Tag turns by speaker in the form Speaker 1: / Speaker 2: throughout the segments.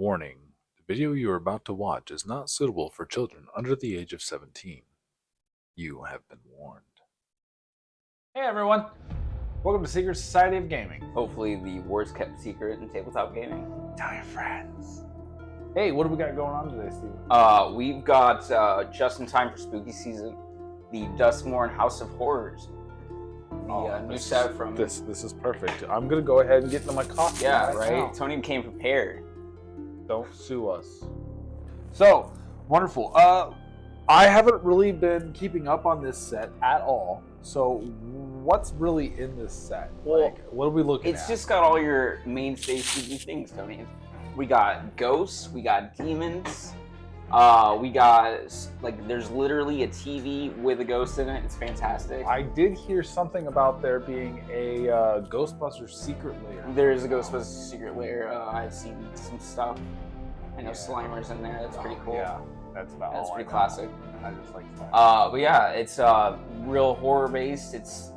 Speaker 1: Warning: the video you are about to watch is not suitable for children under the age of 17. You have been warned.
Speaker 2: Hey everyone! Welcome to Secret Society of Gaming.
Speaker 3: Hopefully the worst kept secret in tabletop gaming.
Speaker 2: Tell your friends. Hey, what do we got going on today, Steven?
Speaker 3: We've got, just in time for spooky season, the Duskborn House of Horrors. The new set from...
Speaker 2: This is perfect. I'm going to go ahead and get into my coffee.
Speaker 3: Yeah, right?
Speaker 2: now.
Speaker 3: Tony came prepared.
Speaker 2: Don't sue us. So, wonderful. I haven't really been keeping up on this set at all. So, what's really in this set?
Speaker 3: Well,
Speaker 2: like, what are we looking at?
Speaker 3: It's just got all your mainstay spooky things, Tony. We got ghosts, we got demons, we got, like, there's literally a TV with a ghost in it. It's fantastic.
Speaker 2: I did hear something about there being a Ghostbusters secret lair.
Speaker 3: There is a Ghostbusters secret lair. I've seen some stuff. I know Slimer's in there. That's pretty cool.
Speaker 2: Yeah, that's about
Speaker 3: That's
Speaker 2: all
Speaker 3: pretty
Speaker 2: I know.
Speaker 3: classic.
Speaker 2: I just like that.
Speaker 3: But yeah, it's real horror based. It's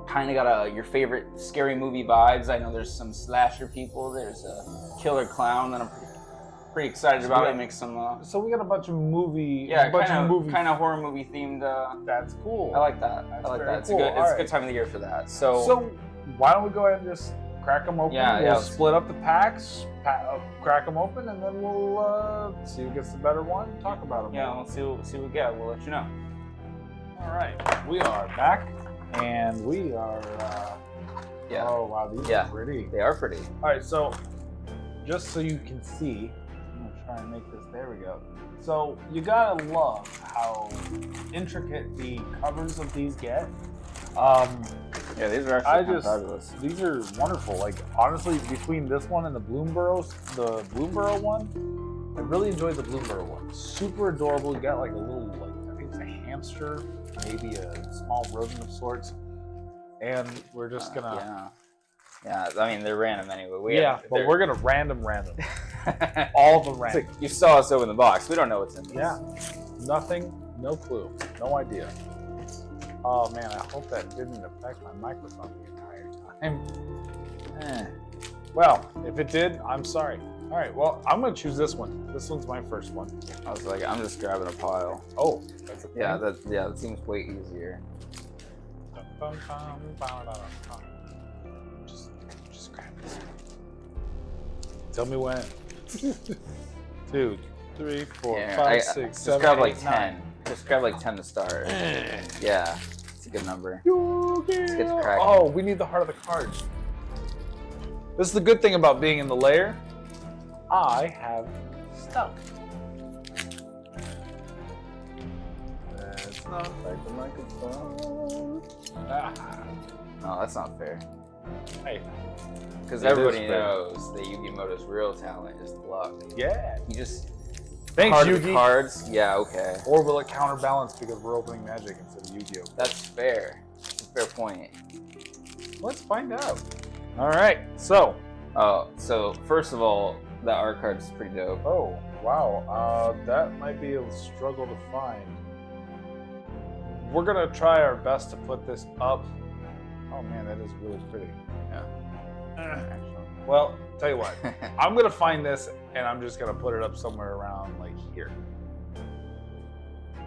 Speaker 3: kind of got your favorite scary movie vibes. I know there's some slasher people. There's a killer clown that I'm pretty excited about. It makes some.
Speaker 2: So we got a bunch of movie.
Speaker 3: Yeah,
Speaker 2: kind
Speaker 3: of horror movie themed.
Speaker 2: That's cool.
Speaker 3: I like that.
Speaker 2: That's
Speaker 3: I like
Speaker 2: very
Speaker 3: that. It's
Speaker 2: cool.
Speaker 3: a good time of the year for that.
Speaker 2: So why don't we go ahead and just crack them open?
Speaker 3: Yeah,
Speaker 2: we'll
Speaker 3: yeah.
Speaker 2: split up the packs, crack them open, and then we'll see who gets the better one. Talk about them.
Speaker 3: Yeah, we'll see what we get. We'll let you know.
Speaker 2: All right, we are back, and we are.
Speaker 3: Yeah.
Speaker 2: Oh wow, these are pretty.
Speaker 3: They are pretty.
Speaker 2: All right, so just so you can see, I'm gonna try and make this. There we go. So you gotta love how intricate the covers of these get.
Speaker 3: Yeah, these are actually fabulous.
Speaker 2: These are wonderful. Like honestly, between this one and the Bloomborough one, I really enjoyed the Bloomborough one. Super adorable. You got like a little, like I think it's a hamster, maybe a small rodent of sorts. And we're just gonna.
Speaker 3: Yeah. I mean they're random anyway.
Speaker 2: But we're gonna random. All the random.
Speaker 3: You saw us open the box. We don't know what's in this.
Speaker 2: Yeah. Nothing. No clue. No idea. Oh man, I hope that didn't affect my microphone the entire time. Well, if it did, I'm sorry. All right, well, I'm gonna choose this one. This one's my first one.
Speaker 3: I was like, I'm just grabbing a pile.
Speaker 2: Oh, that's a thing?
Speaker 3: That seems way easier.
Speaker 2: Just grab this. Tell me when. 2, 3, 4, 5, 6, 7,
Speaker 3: just grab
Speaker 2: 8,
Speaker 3: like 10.
Speaker 2: 9.
Speaker 3: Just grab like 10 to start. Yeah, it's a good number.
Speaker 2: Let's
Speaker 3: get cracking.
Speaker 2: Oh, we need the heart of the card. This is the good thing about being in the lair. I have stuff. That's not like the microphone.
Speaker 3: No, that's not fair.
Speaker 2: Hey.
Speaker 3: Because everybody knows that Yugimoto's real talent is luck.
Speaker 2: Yeah.
Speaker 3: You just
Speaker 2: Thanks,
Speaker 3: card
Speaker 2: Yugi.
Speaker 3: the cards. Yeah, okay.
Speaker 2: Or will it counterbalance because we're opening magic instead of Yu-Gi-Oh?
Speaker 3: That's fair. It's a fair point.
Speaker 2: Let's find out. All right. So.
Speaker 3: So first of all, that art card's pretty dope.
Speaker 2: Oh wow. That might be a struggle to find. We're gonna try our best to put this up. Oh man, that is really pretty.
Speaker 3: Yeah.
Speaker 2: Well, tell you what, I'm gonna find this and I'm just gonna put it up somewhere around like here.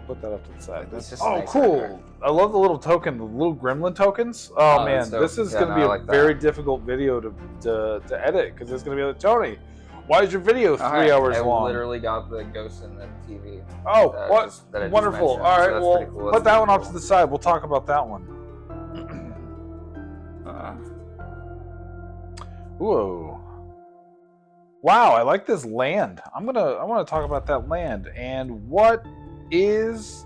Speaker 2: Put that up to the side.
Speaker 3: Oh,
Speaker 2: cool! I love the little token, the little gremlin tokens. Oh man, this is gonna be a very difficult video to edit because it's gonna be like, Tony, why is your video 3 hours long?
Speaker 3: I literally got the ghost in the TV.
Speaker 2: Oh, what? Wonderful! All right,
Speaker 3: so
Speaker 2: well,
Speaker 3: cool.
Speaker 2: Put that one off to the side. We'll talk about that one. Whoa! Wow, I like this land. I want to talk about that land. And what is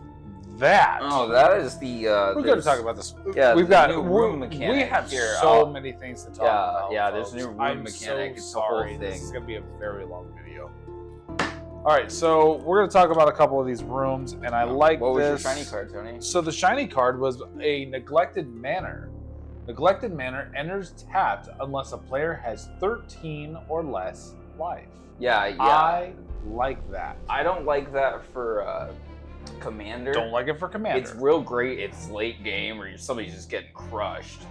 Speaker 2: that?
Speaker 3: Oh, that is the.
Speaker 2: We're going to talk about this.
Speaker 3: Yeah,
Speaker 2: we've got
Speaker 3: new room mechanic.
Speaker 2: We have
Speaker 3: here.
Speaker 2: so many things to talk about.
Speaker 3: Yeah,
Speaker 2: folks.
Speaker 3: there's a new room
Speaker 2: I'm
Speaker 3: mechanic.
Speaker 2: So
Speaker 3: it's the whole
Speaker 2: sorry.
Speaker 3: thing.
Speaker 2: This is going to be a very long video. All right, so we're going to talk about a couple of these rooms, and I like
Speaker 3: what
Speaker 2: this.
Speaker 3: What was your shiny card, Tony?
Speaker 2: So the shiny card was a neglected manor. Neglected manor enters tapped unless a player has 13 or less life.
Speaker 3: Yeah.
Speaker 2: I like that.
Speaker 3: I don't like that for commander.
Speaker 2: Don't like it for commander.
Speaker 3: It's real great. It's late game or somebody's just getting crushed.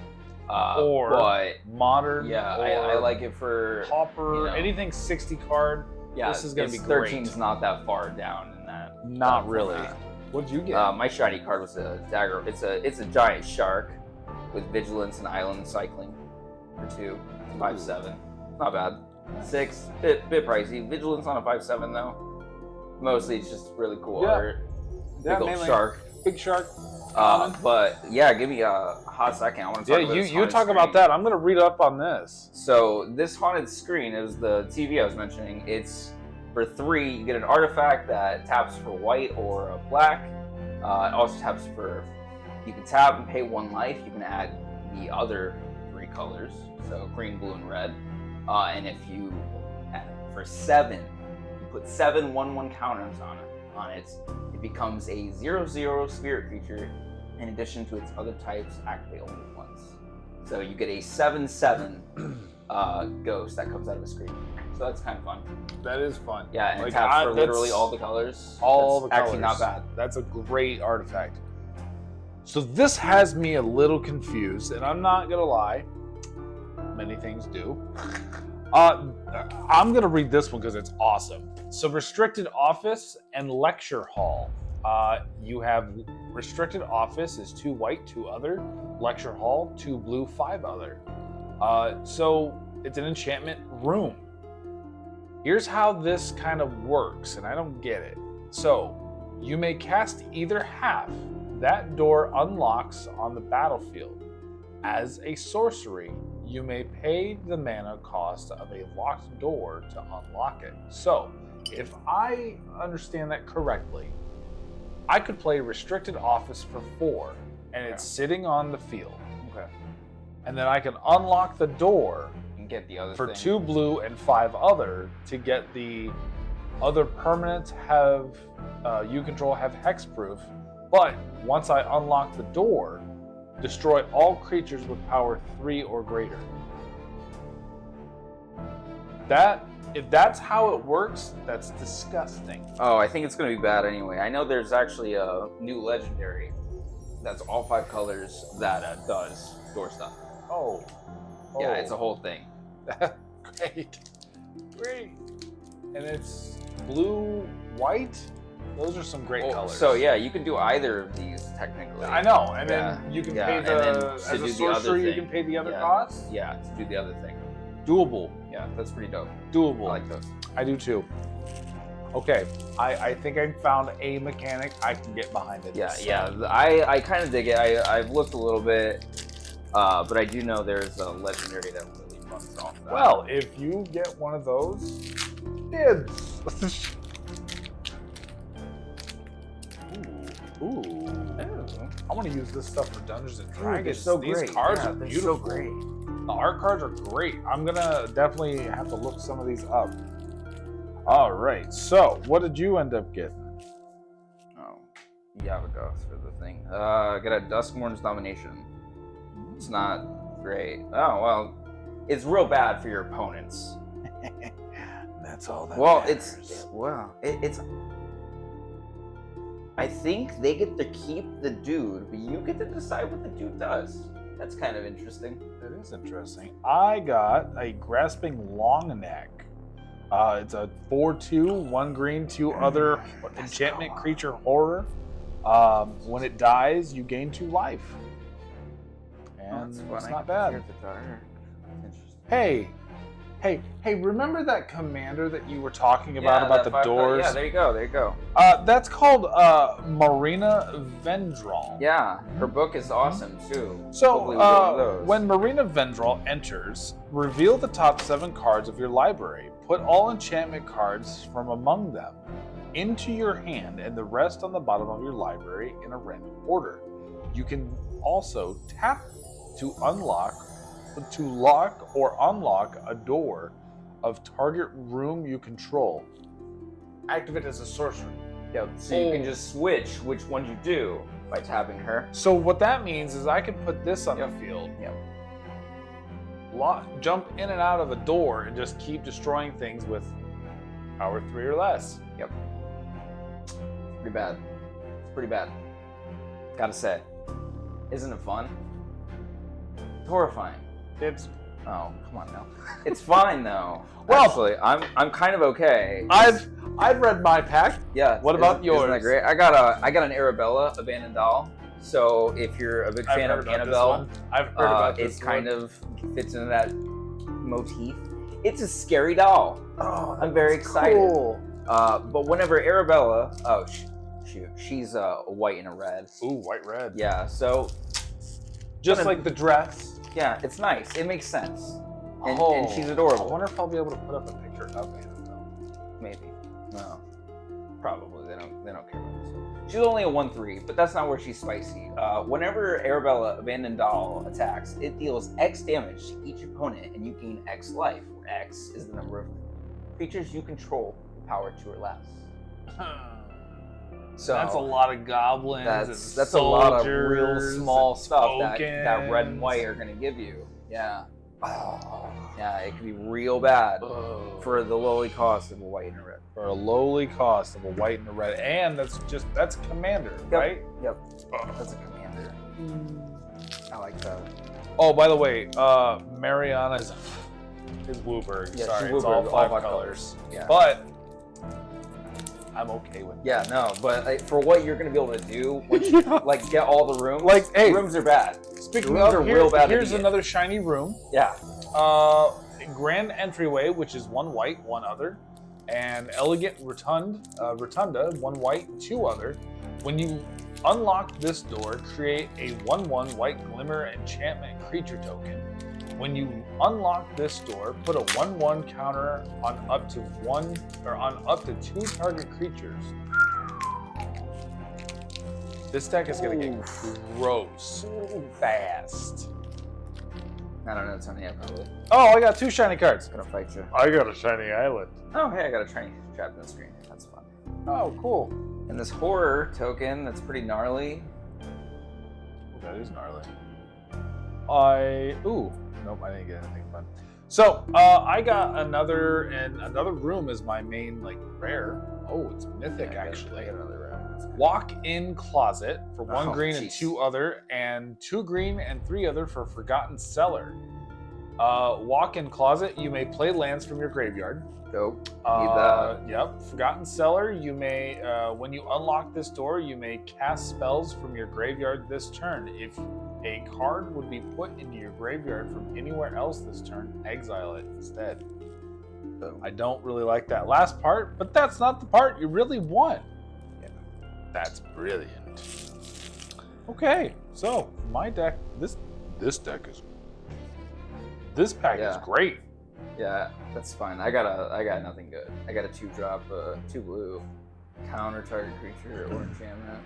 Speaker 2: But modern.
Speaker 3: Yeah, I like it for
Speaker 2: Pauper.
Speaker 3: you know,
Speaker 2: anything 60 card.
Speaker 3: Yeah,
Speaker 2: this is gonna be
Speaker 3: 13's
Speaker 2: great.
Speaker 3: not that far down in that.
Speaker 2: Not really. What'd you get?
Speaker 3: My shiny card was a dagger. It's a giant shark with vigilance and island cycling for 2. It's 5/7. Not bad. 6, bit pricey. Vigilance on a 5/7 though. Mostly it's just really cool art. Big old
Speaker 2: mainly
Speaker 3: shark.
Speaker 2: Big shark.
Speaker 3: But yeah, give me a hot second. I want to talk about this
Speaker 2: you
Speaker 3: haunted
Speaker 2: talk about
Speaker 3: screen.
Speaker 2: that. I'm gonna read up on this.
Speaker 3: So this haunted screen is the TV I was mentioning. It's for 3. You get an artifact that taps for white or black. It also taps for. You can tap and pay 1 life. You can add the other 3 colors, so green, blue, and red. And if you for 7, you put 7 1/1 counters on it. It becomes a 0/0 spirit creature. In addition to its other types, activate only once. So you get a 7/7 ghost that comes out of the screen. So that's kind of fun.
Speaker 2: That is fun.
Speaker 3: Yeah, and
Speaker 2: Like,
Speaker 3: it taps for
Speaker 2: that's-
Speaker 3: literally all the colors.
Speaker 2: All
Speaker 3: That's
Speaker 2: the colors.
Speaker 3: actually not bad.
Speaker 2: That's a great artifact. So this has me a little confused, and I'm not gonna lie. Many things do. I'm gonna read this one because it's awesome. So restricted office and lecture hall. You have restricted office is 2 white, 2 other. Lecture hall, 2 blue, 5 other. So it's an enchantment room. Here's how this kind of works, and I don't get it. So you may cast either half. That door unlocks on the battlefield. As a sorcery, you may pay the mana cost of a locked door to unlock it. So, if I understand that correctly, I could play restricted office for 4, and it's sitting on the field.
Speaker 3: Okay.
Speaker 2: And then I can unlock the door
Speaker 3: And get the other
Speaker 2: for
Speaker 3: thing.
Speaker 2: 2 blue and 5 other to get the other permanents have you control have hexproof. But once I unlock the door, destroy all creatures with power 3 or greater. If that's how it works, that's disgusting.
Speaker 3: Oh, I think it's gonna be bad anyway. I know there's actually a new legendary that's all 5 colors that does door stuff.
Speaker 2: Oh.
Speaker 3: Yeah, it's a whole thing.
Speaker 2: Great. And it's blue, white. Those are some great colors.
Speaker 3: So yeah, you can do either of these technically.
Speaker 2: I know, and
Speaker 3: Yeah.
Speaker 2: then you can
Speaker 3: Yeah,
Speaker 2: pay
Speaker 3: and then
Speaker 2: the
Speaker 3: to
Speaker 2: as
Speaker 3: do
Speaker 2: a
Speaker 3: the other
Speaker 2: sorcerer, you
Speaker 3: thing.
Speaker 2: can pay the other
Speaker 3: Yeah.
Speaker 2: costs.
Speaker 3: Yeah, to do the other thing.
Speaker 2: Doable.
Speaker 3: Yeah, that's pretty dope.
Speaker 2: Doable.
Speaker 3: I like those.
Speaker 2: I do too. Okay, I think I found a mechanic I can get behind it.
Speaker 3: Yeah, yeah. I kind of dig it. I've looked a little bit, but I do know there's a legendary that really runs off that.
Speaker 2: Well, if you get one of those, dibs. Ooh. I want to use this stuff for Dungeons and Dragons. These cards are beautiful.
Speaker 3: So great.
Speaker 2: The art cards are great. I'm gonna definitely have to look some of these up. All right. So, what did you end up getting?
Speaker 3: Oh, yeah, I would go for the thing. I got a Duskborn's Domination. It's not great. Oh well, it's real bad for your opponents.
Speaker 2: That's all that
Speaker 3: Well,
Speaker 2: matters.
Speaker 3: it's. I think they get to keep the dude, but you get to decide what the dude does. That's kind of interesting.
Speaker 2: That is interesting. I got a Grasping Long Neck. It's a 4/2, 1 green, 2 other enchantment creature horror. When it dies, you gain 2 life. And it's not bad. Hey, remember that commander that you were talking about the doors?
Speaker 3: Yeah, there you go.
Speaker 2: That's called Marina Vendral.
Speaker 3: Yeah, her book is awesome too. Hopefully
Speaker 2: So,
Speaker 3: we get one of those.
Speaker 2: when Marina Vendral enters, reveal the top 7 cards of your library. Put all enchantment cards from among them into your hand and the rest on the bottom of your library in a random order. You can also tap to lock or unlock a door of target room you control. Activate as a sorcery.
Speaker 3: Yeah, so you can just switch which ones you do by tapping her.
Speaker 2: So what that means is I can put this on the field.
Speaker 3: Yep.
Speaker 2: Jump in and out of a door and just keep destroying things with power 3 or less.
Speaker 3: Yep. Pretty bad. It's pretty bad. Gotta say. Isn't it fun? It's horrifying.
Speaker 2: It's
Speaker 3: Oh, come on now. It's fine though.
Speaker 2: Well-
Speaker 3: Actually, I'm kind of okay.
Speaker 2: I've read my pack.
Speaker 3: Yeah.
Speaker 2: What about yours?
Speaker 3: Isn't that great? I got an Arabella abandoned doll. So if you're a big fan of Annabelle,
Speaker 2: I've heard about this
Speaker 3: it kind of fits into that motif. It's a scary doll.
Speaker 2: Oh,
Speaker 3: I'm very excited.
Speaker 2: Cool.
Speaker 3: But whenever Arabella, she's white and a red.
Speaker 2: Ooh, white red.
Speaker 3: Yeah. So
Speaker 2: Just like the dress.
Speaker 3: yeah, it's nice. It makes sense. And,
Speaker 2: Oh,
Speaker 3: and she's adorable.
Speaker 2: I wonder if I'll be able to put up a picture of Annabelle.
Speaker 3: Maybe. No. Probably. They don't care about this. She's only a 1/3, but that's not where she's spicy. Whenever Arabella Abandoned Doll attacks, it deals X damage to each opponent, and you gain X life, where X is the number of creatures you control, power 2 or less. So
Speaker 2: that's a lot of goblins.
Speaker 3: That's a lot of real
Speaker 2: soldiers
Speaker 3: small
Speaker 2: and
Speaker 3: stuff that red and
Speaker 2: tokens.
Speaker 3: white are gonna give you. Yeah. Yeah, it can be real bad for the lowly cost of a white and a red.
Speaker 2: For a lowly cost of a white and a red, and that's commander, right?
Speaker 3: Yep. That's a commander. I like that.
Speaker 2: Oh, by the way, Mariana is Wooburg.
Speaker 3: Yeah,
Speaker 2: Sorry,
Speaker 3: she's
Speaker 2: it's all
Speaker 3: Wooburg,
Speaker 2: five
Speaker 3: all five
Speaker 2: colors.
Speaker 3: Yeah.
Speaker 2: But I'm okay with
Speaker 3: Yeah, no, but for what you're gonna be able to do, once you get all the rooms,
Speaker 2: hey,
Speaker 3: rooms are bad.
Speaker 2: Speaking
Speaker 3: rooms
Speaker 2: of,
Speaker 3: are real bad.
Speaker 2: here's another shiny room.
Speaker 3: Yeah.
Speaker 2: Grand entryway, which is 1 white, 1 other, and elegant rotunda, 1 white, 2 other. When you unlock this door, create a 1/1 white glimmer enchantment creature token. When you unlock this door, put a 1/1 counter on up to 2 target creatures. This deck is gonna get gross fast.
Speaker 3: I don't know, Tony. I probably
Speaker 2: Oh, I got 2 shiny cards.
Speaker 3: gonna fight you.
Speaker 2: I got a shiny island.
Speaker 3: Oh, hey, I got a shiny trapped in the screen. That's fun.
Speaker 2: Oh, cool.
Speaker 3: And this horror token that's pretty gnarly.
Speaker 2: That is gnarly. Nope, I didn't get anything fun. So, I got another room is my main rare. Oh, it's mythic actually.
Speaker 3: I got another round.
Speaker 2: Walk-in closet for 1
Speaker 3: Oh,
Speaker 2: green and
Speaker 3: jeez.
Speaker 2: 2 other, and 2 green and 3 other for Forgotten Cellar. Walk-in closet, you may play lands from your graveyard.
Speaker 3: Dope. Need that.
Speaker 2: Yep. Forgotten Cellar, you may, when you unlock this door, you may cast spells from your graveyard this turn. If a card would be put into your graveyard from anywhere else this turn, exile it instead. I don't really like that last part, but that's not the part you really want. Yeah. That's brilliant. Okay, so my deck, this pack is great.
Speaker 3: Yeah, that's fine. I got nothing good. I got a 2-drop, 2 blue, counter target creature or enchantment,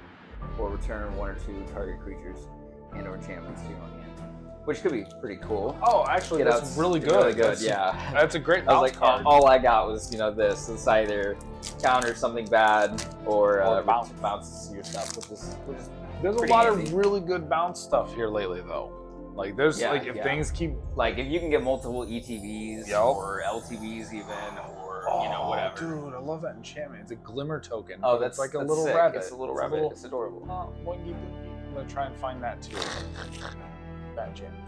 Speaker 3: or return 1 or 2 target creatures and or enchantments to your own hand, which could be pretty cool.
Speaker 2: Oh, actually, that's really good.
Speaker 3: Really good,
Speaker 2: That's,
Speaker 3: yeah.
Speaker 2: That's a great
Speaker 3: I was
Speaker 2: bounce
Speaker 3: like,
Speaker 2: card.
Speaker 3: all I got was this. It's either counter something bad or bounces your stuff, which is
Speaker 2: There's a
Speaker 3: pretty
Speaker 2: lot
Speaker 3: handy.
Speaker 2: of really good bounce stuff here lately, though. Like, there's if things keep
Speaker 3: if you can get multiple ETBs or LTBs even, or whatever.
Speaker 2: Dude, I love that enchantment. It's a glimmer token.
Speaker 3: Oh,
Speaker 2: but
Speaker 3: that's
Speaker 2: it's like a
Speaker 3: that's
Speaker 2: little
Speaker 3: sick.
Speaker 2: rabbit.
Speaker 3: It's a little rabbit. It's adorable.
Speaker 2: Boingy boingy. I'm gonna try and find that too. That enchantment.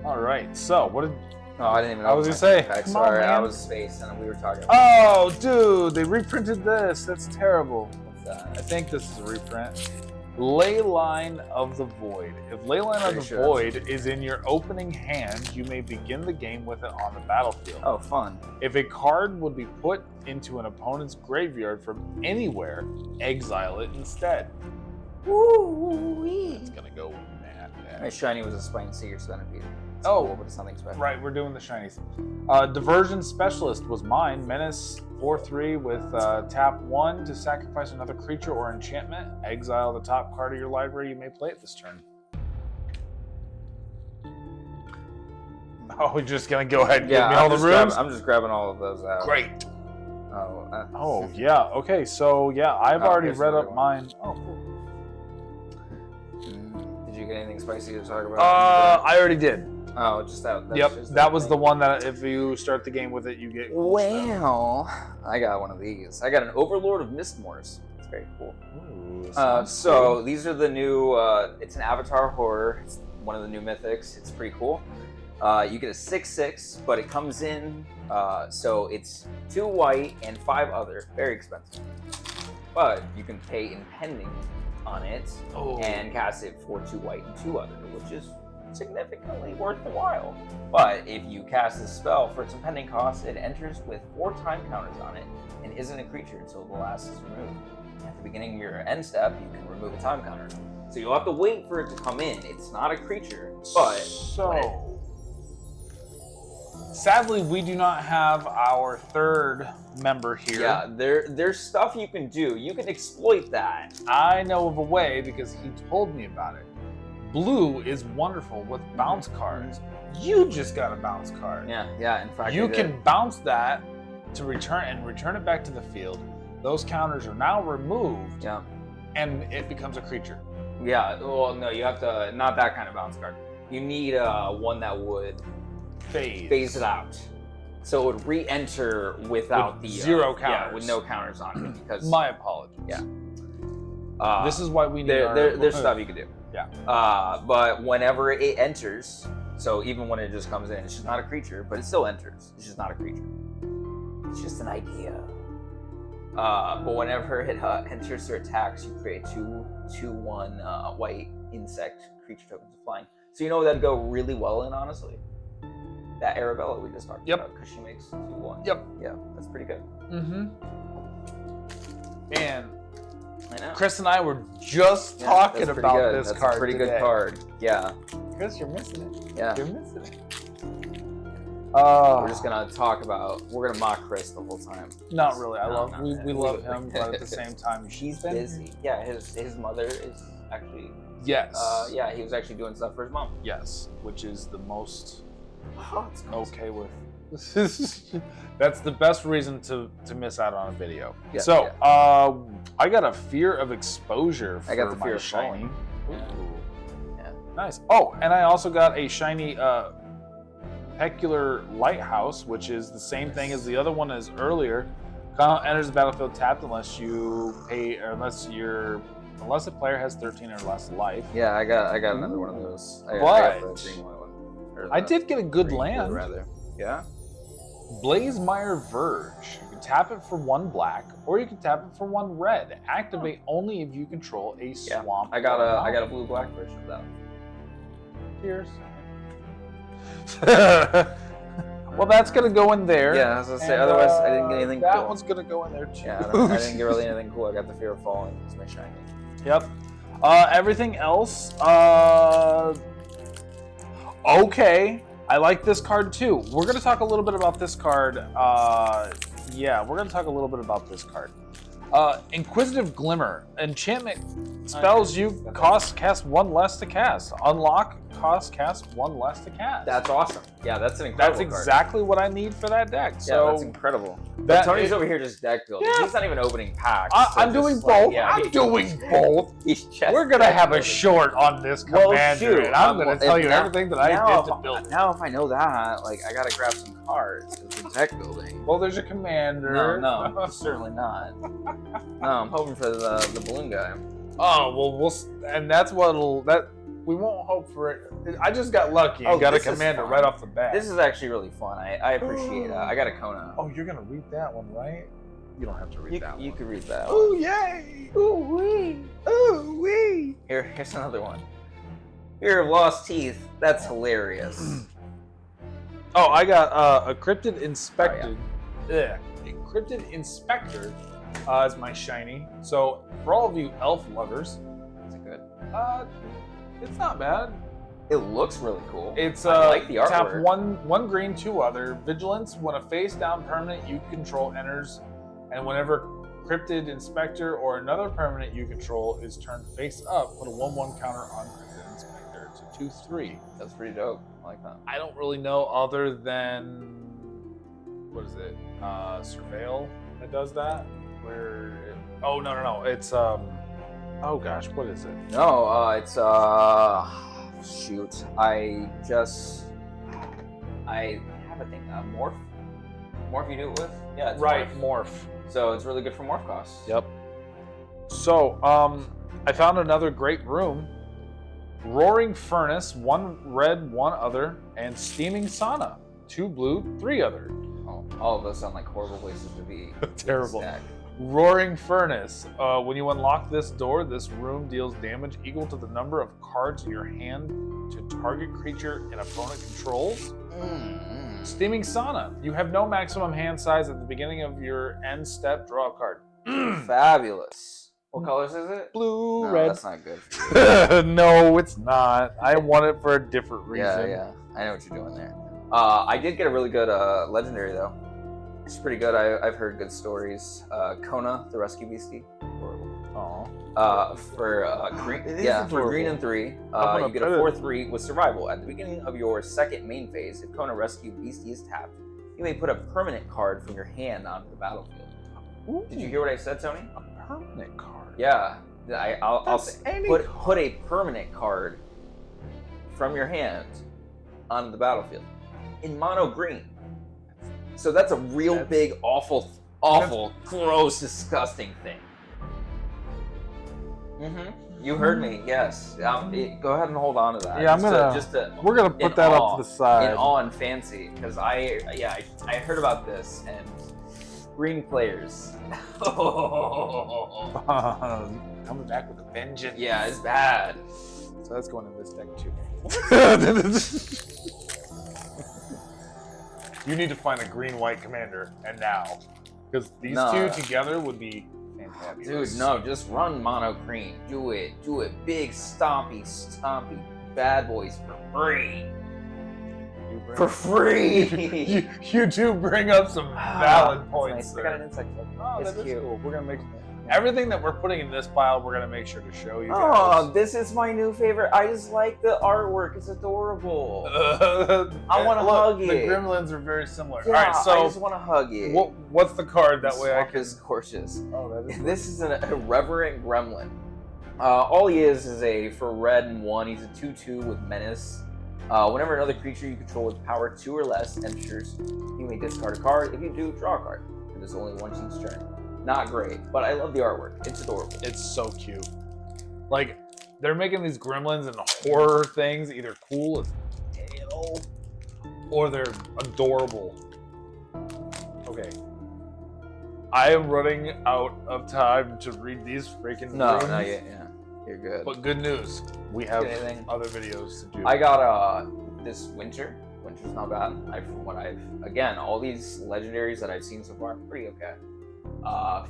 Speaker 2: All right. So what did?
Speaker 3: No, I didn't even know.
Speaker 2: I was gonna say,
Speaker 3: Pack.
Speaker 2: come on,
Speaker 3: Sorry, I
Speaker 2: man.
Speaker 3: was space and we were talking.
Speaker 2: Oh, dude, they reprinted this. That's terrible.
Speaker 3: What's that?
Speaker 2: I think this is a reprint. Leyline of the Void. If Leyline of the
Speaker 3: Pretty sure.
Speaker 2: Void is in your opening hand, you may begin the game with it on the battlefield.
Speaker 3: Oh, fun.
Speaker 2: If a card would be put into an opponent's graveyard from anywhere, exile it instead. It's gonna go mad.
Speaker 3: My shiny was a spine seeker centipede. It's
Speaker 2: Oh.
Speaker 3: cool, but it's something special.
Speaker 2: Right, we're doing the shinies. Diversion Specialist was mine. Menace 4/3 with tap 1 to sacrifice another creature or enchantment. Exile the top card of your library. You may play it this turn. Oh, we're just gonna go ahead and give me all the rooms?
Speaker 3: I'm just grabbing all of those out.
Speaker 2: Great.
Speaker 3: Oh.
Speaker 2: Oh, yeah. Okay, so yeah, I've already
Speaker 3: okay, so
Speaker 2: read
Speaker 3: there
Speaker 2: up
Speaker 3: you go.
Speaker 2: mine. Oh, cool.
Speaker 3: Did you get anything spicy to talk about?
Speaker 2: I already did.
Speaker 3: Oh, just that.
Speaker 2: Yep, that was the one that if you start the game with it, you get cool stuff.
Speaker 3: Well, I got one of these. I got an Overlord of Mistmoors. It's very cool.
Speaker 2: Ooh,
Speaker 3: So these are the new. It's an Avatar horror. It's one of the new mythics. It's pretty cool. You get a 6/6, but it comes in, so it's 2 white and 5 other. Very expensive. But you can pay impending on it and cast it for 2 white and 2 other, which is significantly worth the while. But if you cast this spell for its impending cost, it enters with 4 time counters on it and isn't a creature until the last is removed. At the beginning of your end step, you can remove a time counter. So you'll have to wait for it to come in. It's not a creature, but
Speaker 2: sadly, we do not have our third member here.
Speaker 3: Yeah, there's stuff you can do. You can exploit that.
Speaker 2: I know of a way because he told me about it. Blue is wonderful with bounce cards. You just got a bounce card.
Speaker 3: Yeah. In fact,
Speaker 2: you can bounce that to return it back to the field. Those counters are now removed.
Speaker 3: Yeah.
Speaker 2: And it becomes a creature.
Speaker 3: Yeah. Well, no, you have to not that kind of bounce card. You need one that would phase it out, so it would re-enter without the
Speaker 2: 0 counters.
Speaker 3: Yeah, with no counters on it. Because
Speaker 2: my apologies.
Speaker 3: Yeah.
Speaker 2: This is why we need
Speaker 3: there's stuff you can do.
Speaker 2: Yeah.
Speaker 3: But whenever it enters, so even when it just comes in, it's just not a creature, but it still enters. It's just not a creature. It's just an idea. But whenever it enters or attacks, you create 2/1 white insect creature tokens of flying. So you know that'd go really well in, honestly. That Arabella we just talked about, because she makes 2/1.
Speaker 2: Yep.
Speaker 3: Yeah, that's pretty good.
Speaker 2: Mm-hmm. And
Speaker 3: I know.
Speaker 2: Chris and I were just talking about this
Speaker 3: that's
Speaker 2: card
Speaker 3: a pretty
Speaker 2: today.
Speaker 3: good card. Yeah.
Speaker 2: Chris, you're missing it.
Speaker 3: Yeah.
Speaker 2: You're missing it.
Speaker 3: We're just gonna we're gonna mock Chris the whole time.
Speaker 2: Not really. We love him, but at the same time,
Speaker 3: he's busy. Yeah, his mother is actually.
Speaker 2: Yes.
Speaker 3: Yeah, he was actually doing stuff for his mom.
Speaker 2: Yes, which is the most
Speaker 3: it's
Speaker 2: okay with. That's the best reason to miss out on a video.
Speaker 3: Yeah,
Speaker 2: so, I got a fear of exposure for
Speaker 3: I got the fear
Speaker 2: my
Speaker 3: of
Speaker 2: shiny.
Speaker 3: falling. Yeah.
Speaker 2: Nice. Oh, and I also got a shiny Peculiar Lighthouse, which is the same thing as the other one as earlier. Enters the battlefield tapped unless you pay, or unless the player has 13 or less life.
Speaker 3: Yeah, I got another one of those. I
Speaker 2: But
Speaker 3: got the green one.
Speaker 2: I did get a good land.
Speaker 3: Rather. Yeah.
Speaker 2: Blazemire Verge. You can tap it for 1 black, or you can tap it for 1 red. Activate only if you control a swamp.
Speaker 3: I got a blue-black version of that.
Speaker 2: Cheers. Well, that's gonna go in there.
Speaker 3: Yeah, as I say. Otherwise, I didn't get anything.
Speaker 2: That
Speaker 3: cool.
Speaker 2: one's gonna go in there too.
Speaker 3: Yeah, I didn't get really anything cool. I got the fear of falling. It's my shiny.
Speaker 2: Yep. Everything else. Okay. I like this card too. We're gonna talk a little bit about this card. Yeah, we're gonna talk a little bit about this card. Inquisitive Glimmer. Enchantment spells you cast 1 less to cast. Unlock cast 1 less to cast.
Speaker 3: That's awesome. Yeah, that's an incredible
Speaker 2: That's exactly what I need for that deck. So
Speaker 3: yeah, that's incredible. But Tony's over here just deck building.
Speaker 2: Yeah.
Speaker 3: He's not even opening packs.
Speaker 2: I'm doing both. I'm doing both. We're gonna have a short on this commander, and I'm gonna tell you everything that I did to build.
Speaker 3: Now, if I know that, like, I gotta grab some cards because we're deck building.
Speaker 2: Well, there's a commander.
Speaker 3: No, certainly not. No, I'm hoping for the balloon guy.
Speaker 2: Oh well, and that's we won't hope for it. I just got lucky and got a commander right off the bat.
Speaker 3: This is actually really fun. I appreciate it. I got a Kona.
Speaker 2: Oh, you're gonna read that one, right? You don't have to read that one.
Speaker 3: You can read that one.
Speaker 2: Oh yay! Ooh wee! Ooh wee!
Speaker 3: Here's another one. Fear of Lost Teeth. That's hilarious.
Speaker 2: Oh, I got a Cryptid Inspector. Yeah, a Cryptid Inspector is my shiny. So for all of you elf lovers,
Speaker 3: Is it good?
Speaker 2: it's not bad.
Speaker 3: It looks really cool.
Speaker 2: It's
Speaker 3: I like the artwork.
Speaker 2: tap one green, 2 other. Vigilance. When a face down permanent you control enters, and whenever Cryptid Inspector or another permanent you control is turned face up, put a 1/1 counter on Cryptid Inspector. It's a 2/3.
Speaker 3: That's pretty dope. I like that.
Speaker 2: I don't really know other than what is it? Surveil that does that. Oh no. It's oh gosh, what is it?
Speaker 3: No, it's shoot. I have a thing. Morph. Morph you do it with? Yeah, it's
Speaker 2: Right,
Speaker 3: Morph.
Speaker 2: Morph.
Speaker 3: So it's really good for morph costs.
Speaker 2: Yep. So I found another great room. Roaring Furnace, 1 red, 1 other, and Steaming Sauna, 2 blue, 3 other.
Speaker 3: Oh, all of those sound like horrible places to be.
Speaker 2: Terrible.
Speaker 3: Stack.
Speaker 2: Roaring Furnace. When you unlock this door, this room deals damage equal to the number of cards in your hand to target creature and opponent controls. Steaming Sauna. You have no maximum hand size at the beginning of your end step. Draw a card.
Speaker 3: Fabulous. What colors is it?
Speaker 2: Blue,
Speaker 3: No,
Speaker 2: red.
Speaker 3: that's not good.
Speaker 2: No, it's not. I want it for a different reason.
Speaker 3: Yeah. I know what you're doing there. I did get a really good legendary though. It's pretty good. I've heard good stories. Kona, the rescue beastie. For green, for green and 3, you get a 4/3 with survival. At the beginning of your second main phase, if Kona rescue beastie is tapped, you may put a permanent card from your hand onto the battlefield.
Speaker 2: Ooh.
Speaker 3: Did you hear what I said, Tony?
Speaker 2: A permanent card.
Speaker 3: Yeah, I'll put a permanent card from your hand onto the battlefield in mono green. So that's a real big, awful, gross, disgusting thing. You heard me. Yes. Go ahead and hold on to that.
Speaker 2: Yeah, we're gonna put that up to the side.
Speaker 3: In awe and fancy, because I heard about this and green players.
Speaker 2: Coming back with a vengeance.
Speaker 3: Yeah, it's bad.
Speaker 2: So that's going in this deck too. You need to find a green-white commander, and now, because these two together would be fantastic.
Speaker 3: Dude, no, just run mono green. Do it. Big stompy bad boys for free. For free.
Speaker 2: you do bring up some valid points.
Speaker 3: Nice. I got an insect.
Speaker 2: Oh,
Speaker 3: it's
Speaker 2: that is
Speaker 3: cute.
Speaker 2: cool. We're gonna make everything that we're putting in this pile. We're gonna make sure to show you guys.
Speaker 3: Oh, this is my new favorite. I just like the artwork. It's adorable. I want to hug it.
Speaker 2: The gremlins are very similar.
Speaker 3: Yeah,
Speaker 2: all right, so
Speaker 3: I just want to hug it.
Speaker 2: What's the card? That way I can.
Speaker 3: Is gorgeous.
Speaker 2: Oh, that is.
Speaker 3: This is an irreverent gremlin. All he is a for red and 1. He's a 2/2 with menace. Whenever another creature you control with power 2 or less enters, you may discard a card. If you do, draw a card. It is only once each turn. Not great, but I love the artwork. It's adorable.
Speaker 2: It's so cute. Like, they're making these gremlins and horror things either cool as hell or they're adorable. Okay. I am running out of time to read these freaking
Speaker 3: No,
Speaker 2: rooms.
Speaker 3: not yet. Yeah, you're good.
Speaker 2: But good news, we have
Speaker 3: Anything?
Speaker 2: other videos to do.
Speaker 3: I got this winter. Winter's not bad. Again, all these legendaries that I've seen so far, pretty okay.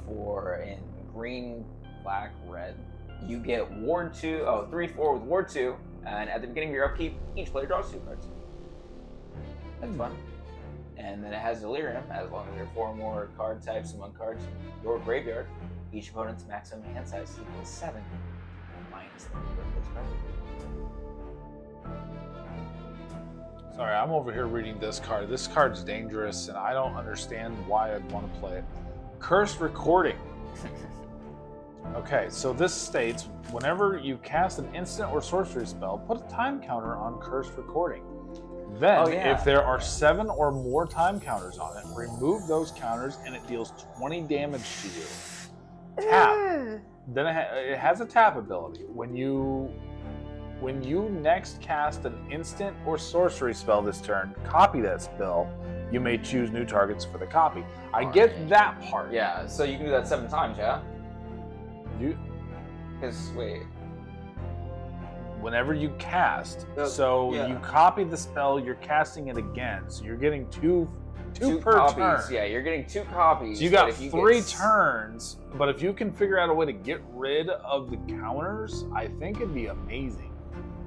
Speaker 3: For in green, black, red, you get Ward 2, 3/4 with Ward 2, and at the beginning of your upkeep, each player draws 2 cards. That's fun. And then it has Delirium, as long as there are 4 more card types among cards in your graveyard. Each opponent's maximum hand size equals 7, minus the number of those cards.
Speaker 2: Sorry, I'm over here reading this card. This card's dangerous, and I don't understand why I'd want to play it. Cursed Recording. Okay, so this states, whenever you cast an instant or sorcery spell, put a time counter on Cursed Recording. Then, if there are 7 or more time counters on it, remove those counters and it deals 20 damage to you. Tap. Then it has a tap ability. When you next cast an instant or sorcery spell this turn, copy that spell. You may choose new targets for the copy. I get that part.
Speaker 3: Yeah, so you can do that 7 times, yeah?
Speaker 2: Because
Speaker 3: wait.
Speaker 2: Whenever you cast, you copy the spell, you're casting it again. So you're getting two per
Speaker 3: copies.
Speaker 2: turn.
Speaker 3: Yeah, you're getting 2 copies.
Speaker 2: So you got 3 turns, but if you can figure out a way to get rid of the counters, I think it'd be amazing.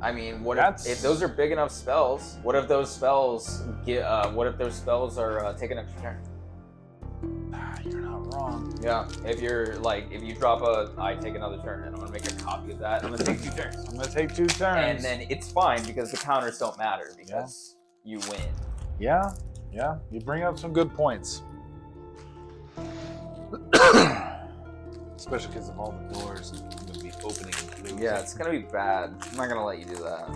Speaker 3: I mean, if those are big enough spells? What if those spells are take an extra turn?
Speaker 2: You're not wrong.
Speaker 3: Yeah. If you drop I take another turn and I'm gonna make a copy of that. I'm gonna take 2 turns.
Speaker 2: I'm gonna take 2 turns.
Speaker 3: And then it's fine because the counters don't matter because you win.
Speaker 2: Yeah. You bring up some good points. Especially because of all the doors I'm gonna be opening and closing.
Speaker 3: Yeah, it's gonna be bad. I'm not gonna let you do that.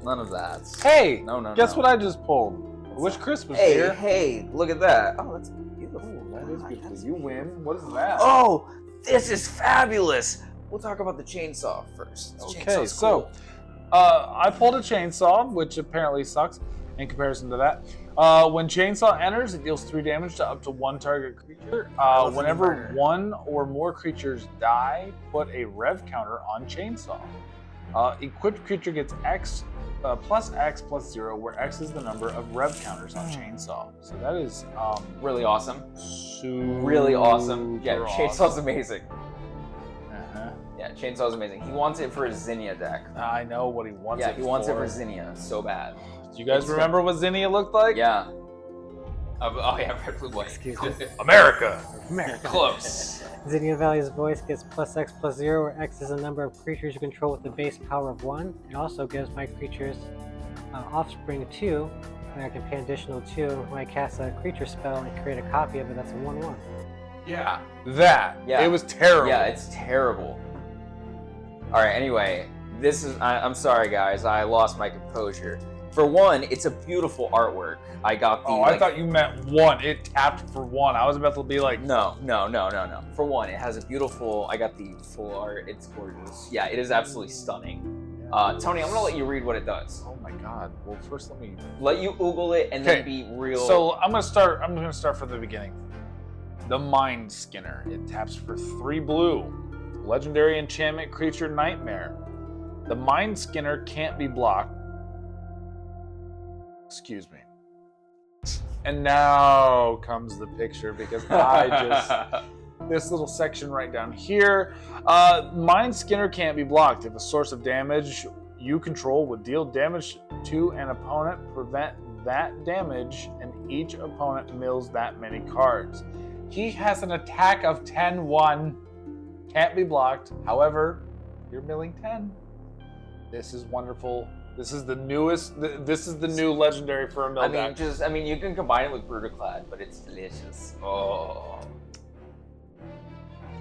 Speaker 3: None of that.
Speaker 2: Hey!
Speaker 3: No.
Speaker 2: Guess what I just pulled? Wish Christmas here.
Speaker 3: Hey, look at that. Oh, that's beautiful.
Speaker 2: That is beautiful. You win. What is that?
Speaker 3: Oh, this is fabulous. We'll talk about the chainsaw first.
Speaker 2: Okay, so I pulled a chainsaw, which apparently sucks in comparison to that. When chainsaw enters, it deals 3 damage to up to 1 target creature. Whenever 1 or more creatures die, put a rev counter on chainsaw. Equipped creature gets X plus X plus 0, where X is the number of rev counters on chainsaw. So that is
Speaker 3: Really awesome.
Speaker 2: super
Speaker 3: Really awesome. Yeah, chainsaw's
Speaker 2: awesome.
Speaker 3: amazing. Yeah, chainsaw's amazing. He wants it for his Zinnia deck.
Speaker 2: I know what he wants.
Speaker 3: Yeah, he wants it for Zinnia so bad.
Speaker 2: Do you guys remember what Zinnia looked like?
Speaker 3: Yeah. Oh yeah, red, blue, white.
Speaker 4: Excuse me.
Speaker 2: America.
Speaker 3: Close.
Speaker 4: Zinnia Valley's voice gets plus X plus 0, where X is the number of creatures you control with the base power of 1. It also gives my creatures offspring 2, and I can pay additional 2 when I cast a creature spell and create a copy of it that's a 1/1.
Speaker 2: Yeah. That.
Speaker 3: Yeah.
Speaker 2: It was terrible.
Speaker 3: Yeah, it's terrible. All right. Anyway, this is. I'm sorry, guys. I lost my composure. For one, it's a beautiful artwork. I got the.
Speaker 2: Oh, I thought you meant 1. It tapped for 1. I was about to be like,
Speaker 3: No. For one, it has a beautiful. I got the full art. It's gorgeous. Yeah, it is absolutely stunning. Tony, I'm gonna let you read what it does.
Speaker 2: oh my god. Well, first let me.
Speaker 3: Let you oogle it and then
Speaker 2: Okay,
Speaker 3: be real.
Speaker 2: So I'm gonna start from the beginning. The Mind Skinner. It taps for 3 blue. Legendary enchantment creature Nightmare. The Mind Skinner can't be blocked. Excuse me. And now comes the picture because I just this little section right down here. Mind Skinner can't be blocked. If a source of damage you control would deal damage to an opponent, prevent that damage, and each opponent mills that many cards. He has an attack of 10-1. Can't be blocked. However, you're milling 10. This is wonderful. This is the newest. This is the new legendary for a mill deck.
Speaker 3: I mean, you can combine it with Bruticlad, but it's delicious. Oh.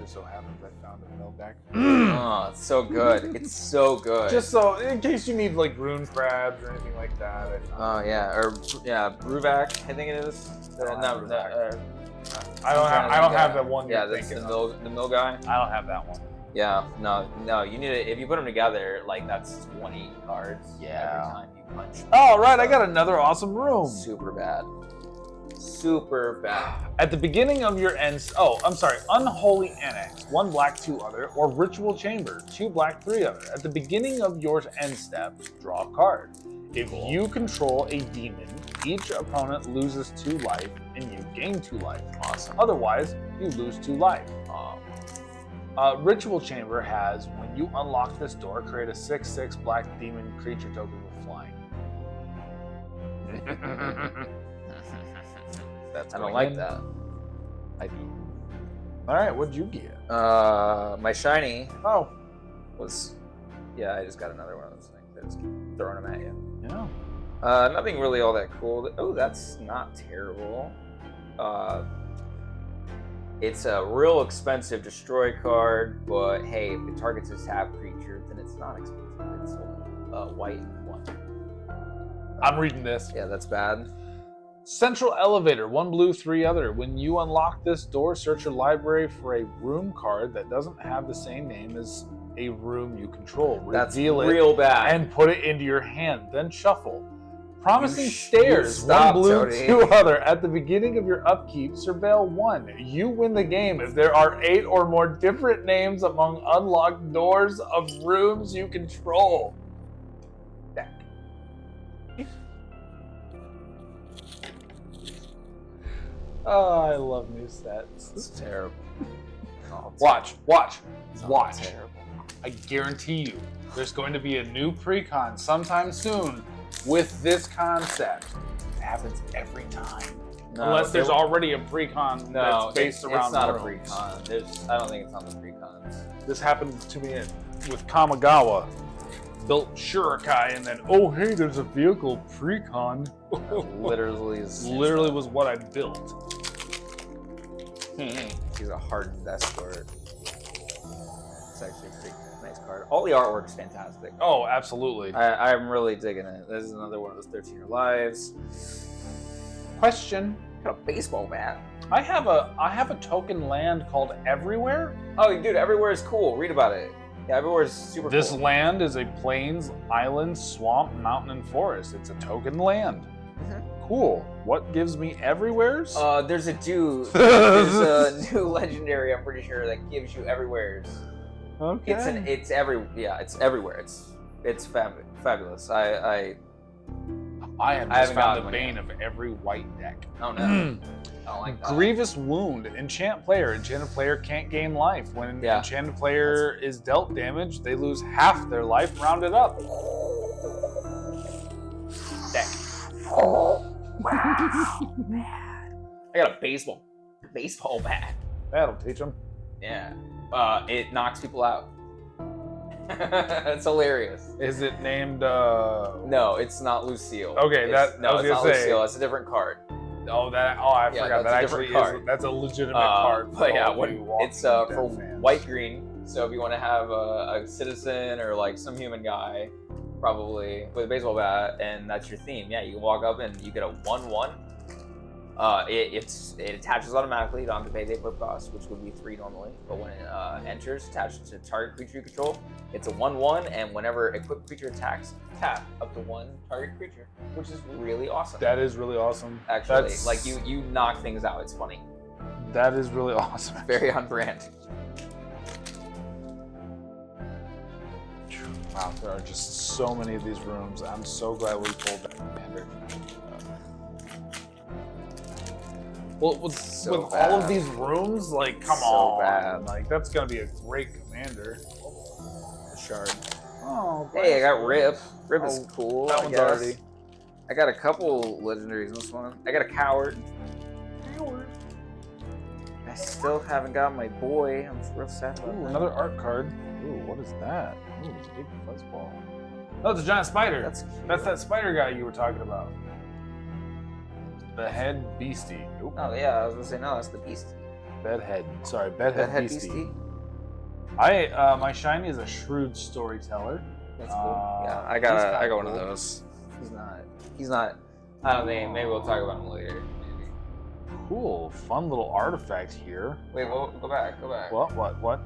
Speaker 2: Just so happens I found a mill deck.
Speaker 3: Oh, it's so good. It's so good.
Speaker 2: Just so, in case you need like rune crabs or anything like that.
Speaker 3: Oh yeah, or yeah, Bruvac, I think it is.
Speaker 2: I don't have that one.
Speaker 3: Yeah,
Speaker 2: you're
Speaker 3: that's
Speaker 2: thinking
Speaker 3: the
Speaker 2: of.
Speaker 3: mill guy.
Speaker 2: I don't have that one.
Speaker 3: Yeah, no. You need it if you put them together. Like that's 20 cards.
Speaker 2: Yeah.
Speaker 3: Every time you punch.
Speaker 2: Oh right, I got another awesome room.
Speaker 3: Super bad. Super bad.
Speaker 2: At the beginning of your Unholy Annex, 1 black, 2 other, or Ritual Chamber, 2 black, 3 other. At the beginning of your end step, draw a card. If you control a demon, each opponent loses 2 life, and you gain 2 life.
Speaker 3: Awesome.
Speaker 2: Otherwise, you lose 2 life. Ritual Chamber has, when you unlock this door, create a 6/6 black demon creature token with flying. That's
Speaker 3: I don't
Speaker 2: going
Speaker 3: like
Speaker 2: in.
Speaker 3: that.
Speaker 2: I do. All right, what'd you get?
Speaker 3: My shiny
Speaker 2: Oh,
Speaker 3: was, yeah, I just got another one of those things. I just keep throwing them at you.
Speaker 2: yeah.
Speaker 3: Nothing really all that cool. Oh, that's not terrible. It's a real expensive destroy card, but hey, if it targets a tap creature, then it's not expensive. It's only white and 1.
Speaker 2: I'm reading this.
Speaker 3: Yeah, that's bad.
Speaker 2: Central Elevator, 1 blue, 3 other. When you unlock this door, search your library for a room card that doesn't have the same name as a room you control.
Speaker 3: That's
Speaker 2: Reveal it
Speaker 3: real bad.
Speaker 2: and put it into your hand, then shuffle. Promising
Speaker 3: You
Speaker 2: Stairs,
Speaker 3: stop,
Speaker 2: 1 blue,
Speaker 3: Tony.
Speaker 2: 2 other. At the beginning of your upkeep, surveil 1. You win the game if there are 8 or more different names among unlocked doors of rooms you control. Deck. Oh, I love new sets.
Speaker 3: It's terrible. Oh, it's
Speaker 2: Watch.
Speaker 3: not terrible.
Speaker 2: I guarantee you, there's going to be a new pre-con sometime soon with this concept. It happens every time.
Speaker 3: No,
Speaker 2: Unless there's already a pre-con that's based around
Speaker 3: it's not a
Speaker 2: rooms.
Speaker 3: pre-con. I don't think it's on the pre-cons.
Speaker 2: This happened to me with Kamigawa. Built Shurikai and then, oh hey, there's a vehicle pre-con.
Speaker 3: Literally
Speaker 2: was what I built.
Speaker 3: He's a hardened escort. It's actually a pretty nice card. All the artwork's fantastic.
Speaker 2: Oh, absolutely.
Speaker 3: I'm really digging it. This is another one of those 13-year lives.
Speaker 2: Question.
Speaker 3: Got a baseball bat.
Speaker 2: I have a token land called Everywhere.
Speaker 3: Oh, dude, everywhere is cool. Read about it. Yeah, everywhere's super
Speaker 2: This
Speaker 3: cool.
Speaker 2: land is a plains, island, swamp, mountain, and forest. It's a token land. Cool. What gives me everywheres?
Speaker 3: There's a dude. There's a new legendary. I'm pretty sure that gives you everywheres.
Speaker 2: Okay.
Speaker 3: It's everywhere. It's fabulous. I
Speaker 2: have just
Speaker 3: haven't
Speaker 2: found
Speaker 3: gotten
Speaker 2: the
Speaker 3: one
Speaker 2: bane
Speaker 3: yet.
Speaker 2: of every white deck.
Speaker 3: Oh no, I don't like that.
Speaker 2: Grievous Wound. Enchant player. Enchanted player can't gain life. When an
Speaker 3: Yeah.
Speaker 2: enchanted player is dealt damage, they lose half their life rounded up.
Speaker 3: Deck. Wow, man. I got a baseball bat.
Speaker 2: That'll teach them.
Speaker 3: Yeah. It knocks people out. It's hilarious.
Speaker 2: Is it named?
Speaker 3: No, it's not Lucille.
Speaker 2: Okay,
Speaker 3: It's
Speaker 2: I
Speaker 3: not
Speaker 2: was gonna say-
Speaker 3: Lucille. It's a different card.
Speaker 2: I
Speaker 3: Yeah,
Speaker 2: forgot.
Speaker 3: that's
Speaker 2: That
Speaker 3: a different
Speaker 2: actually
Speaker 3: card.
Speaker 2: is. That's a legitimate card.
Speaker 3: But yeah,
Speaker 2: all of you Walking
Speaker 3: it's
Speaker 2: Dead
Speaker 3: for
Speaker 2: fans.
Speaker 3: white green. So if you want to have a citizen or like some human guy, probably with a baseball bat, and that's your theme. Yeah, you can walk up and you get a 1/1. It attaches automatically. You don't have to pay the equip cost, which would be 3 normally. But when it enters, attached to target creature you control, it's a 1/1, and whenever equipped creature attacks, tap up to 1 target creature, which is really awesome.
Speaker 2: That is really awesome.
Speaker 3: Actually,
Speaker 2: That's,
Speaker 3: like you knock things out. It's funny.
Speaker 2: That is really awesome.
Speaker 3: Very on brand.
Speaker 2: Wow, there are just so many of these rooms. I'm so glad we pulled that commander. Well, with
Speaker 3: So
Speaker 2: all of
Speaker 3: bad.
Speaker 2: these rooms, like, come
Speaker 3: So
Speaker 2: on,
Speaker 3: bad.
Speaker 2: like that's gonna be a great commander. Shard. Oh,
Speaker 3: Hey, I got
Speaker 2: Blasphemy.
Speaker 3: Rip. Rip is
Speaker 2: Oh,
Speaker 3: cool.
Speaker 2: that
Speaker 3: I
Speaker 2: one's
Speaker 3: guess.
Speaker 2: already.
Speaker 3: I got a couple legendaries in this one. I got a Coward. I still haven't got my boy. I'm real sad about
Speaker 2: Ooh,
Speaker 3: that.
Speaker 2: another art card. Ooh, what is that? Ooh, big fuzzball. Oh, it's a giant spider.
Speaker 3: That's cute.
Speaker 2: That's that spider guy you were talking about. The head beastie. Oop.
Speaker 3: Oh yeah, I was gonna say no. That's the Beastie.
Speaker 2: Bedhead. Sorry, bedhead
Speaker 3: Bedhead
Speaker 2: beastie.
Speaker 3: Beastie.
Speaker 2: My shiny is a shrewd storyteller.
Speaker 3: That's cool. Yeah, I
Speaker 2: he's
Speaker 3: got
Speaker 2: kinda
Speaker 3: one of
Speaker 2: cool.
Speaker 3: those. He's not. I don't think. Maybe we'll talk about him later. Maybe.
Speaker 2: Cool, fun little artifact here.
Speaker 3: Wait, go back.
Speaker 2: What?
Speaker 3: What was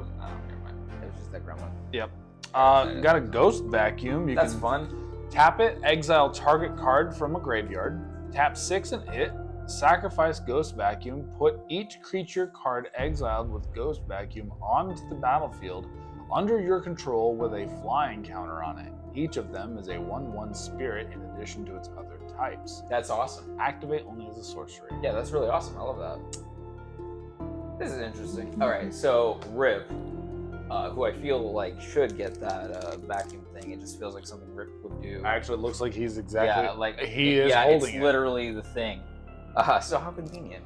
Speaker 3: it? Oh, never mind. It was just that grandma.
Speaker 2: Yep. Got a ghost vacuum. You
Speaker 3: That's
Speaker 2: can
Speaker 3: fun.
Speaker 2: tap it, exile target card from a graveyard, tap 6 and hit, sacrifice ghost vacuum, put each creature card exiled with ghost vacuum onto the battlefield under your control with a flying counter on it. Each of them is a 1/1 spirit in addition to its other types.
Speaker 3: That's awesome.
Speaker 2: Activate only as a sorcery.
Speaker 3: Yeah, that's really awesome. I love that. This is interesting. All right, so Rip, who I feel like should get that vacuum thing. It just feels like something Rip would do.
Speaker 2: Actually, it looks like he's exactly.
Speaker 3: Yeah, like
Speaker 2: he is
Speaker 3: yeah,
Speaker 2: holding
Speaker 3: it's
Speaker 2: it.
Speaker 3: literally the thing. So how convenient.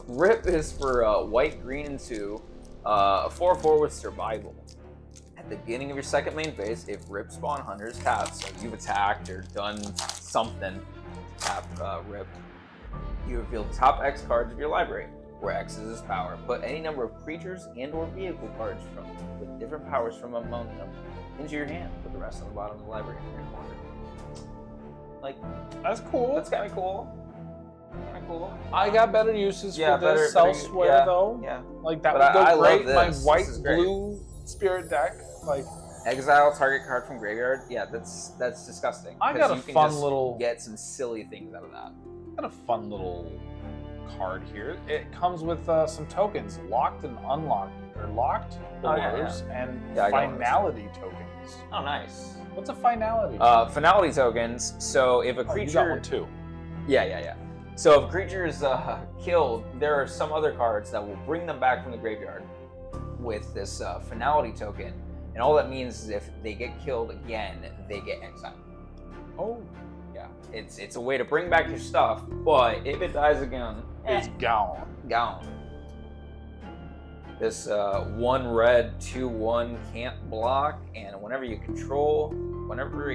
Speaker 3: Rip is for white, green, and 2, a 4/4 with survival. At the beginning of your second main phase, if Rip spawn hunters tap, so you've attacked or done something, tap Rip, you reveal the top X cards of your library, where X is his power. Put any number of creatures and/or vehicle cards with different powers from among them into your hand. Put the rest on the bottom of the library in your corner. Like,
Speaker 2: That's cool.
Speaker 3: that's kind of cool. Kind of cool.
Speaker 2: I got better uses for this elsewhere,
Speaker 3: yeah,
Speaker 2: though.
Speaker 3: Yeah.
Speaker 2: Like that
Speaker 3: But
Speaker 2: would go
Speaker 3: I love
Speaker 2: great.
Speaker 3: this.
Speaker 2: My
Speaker 3: This
Speaker 2: white
Speaker 3: is great.
Speaker 2: blue spirit deck. Like
Speaker 3: Exile target card from graveyard. Yeah, that's disgusting.
Speaker 2: I got
Speaker 3: 'Cause
Speaker 2: a
Speaker 3: you can
Speaker 2: fun
Speaker 3: just
Speaker 2: little-
Speaker 3: get some silly things out of that.
Speaker 2: got a fun little card here. It comes with some tokens, locked and unlocked, or locked
Speaker 3: Oh, yeah,
Speaker 2: doors, and
Speaker 3: Yeah, I got one of those.
Speaker 2: finality tokens.
Speaker 3: Oh, nice.
Speaker 2: What's a finality?
Speaker 3: Finality tokens. So if a
Speaker 2: Oh,
Speaker 3: creature,
Speaker 2: you got one too.
Speaker 3: yeah. So if a creature is killed, there are some other cards that will bring them back from the graveyard with this finality token, and all that means is if they get killed again, they get exiled.
Speaker 2: Oh,
Speaker 3: Yeah, it's a way to bring back your stuff, but if it dies again,
Speaker 2: it's gone.
Speaker 3: gone. This 1 red 2/1 can't block, and whenever a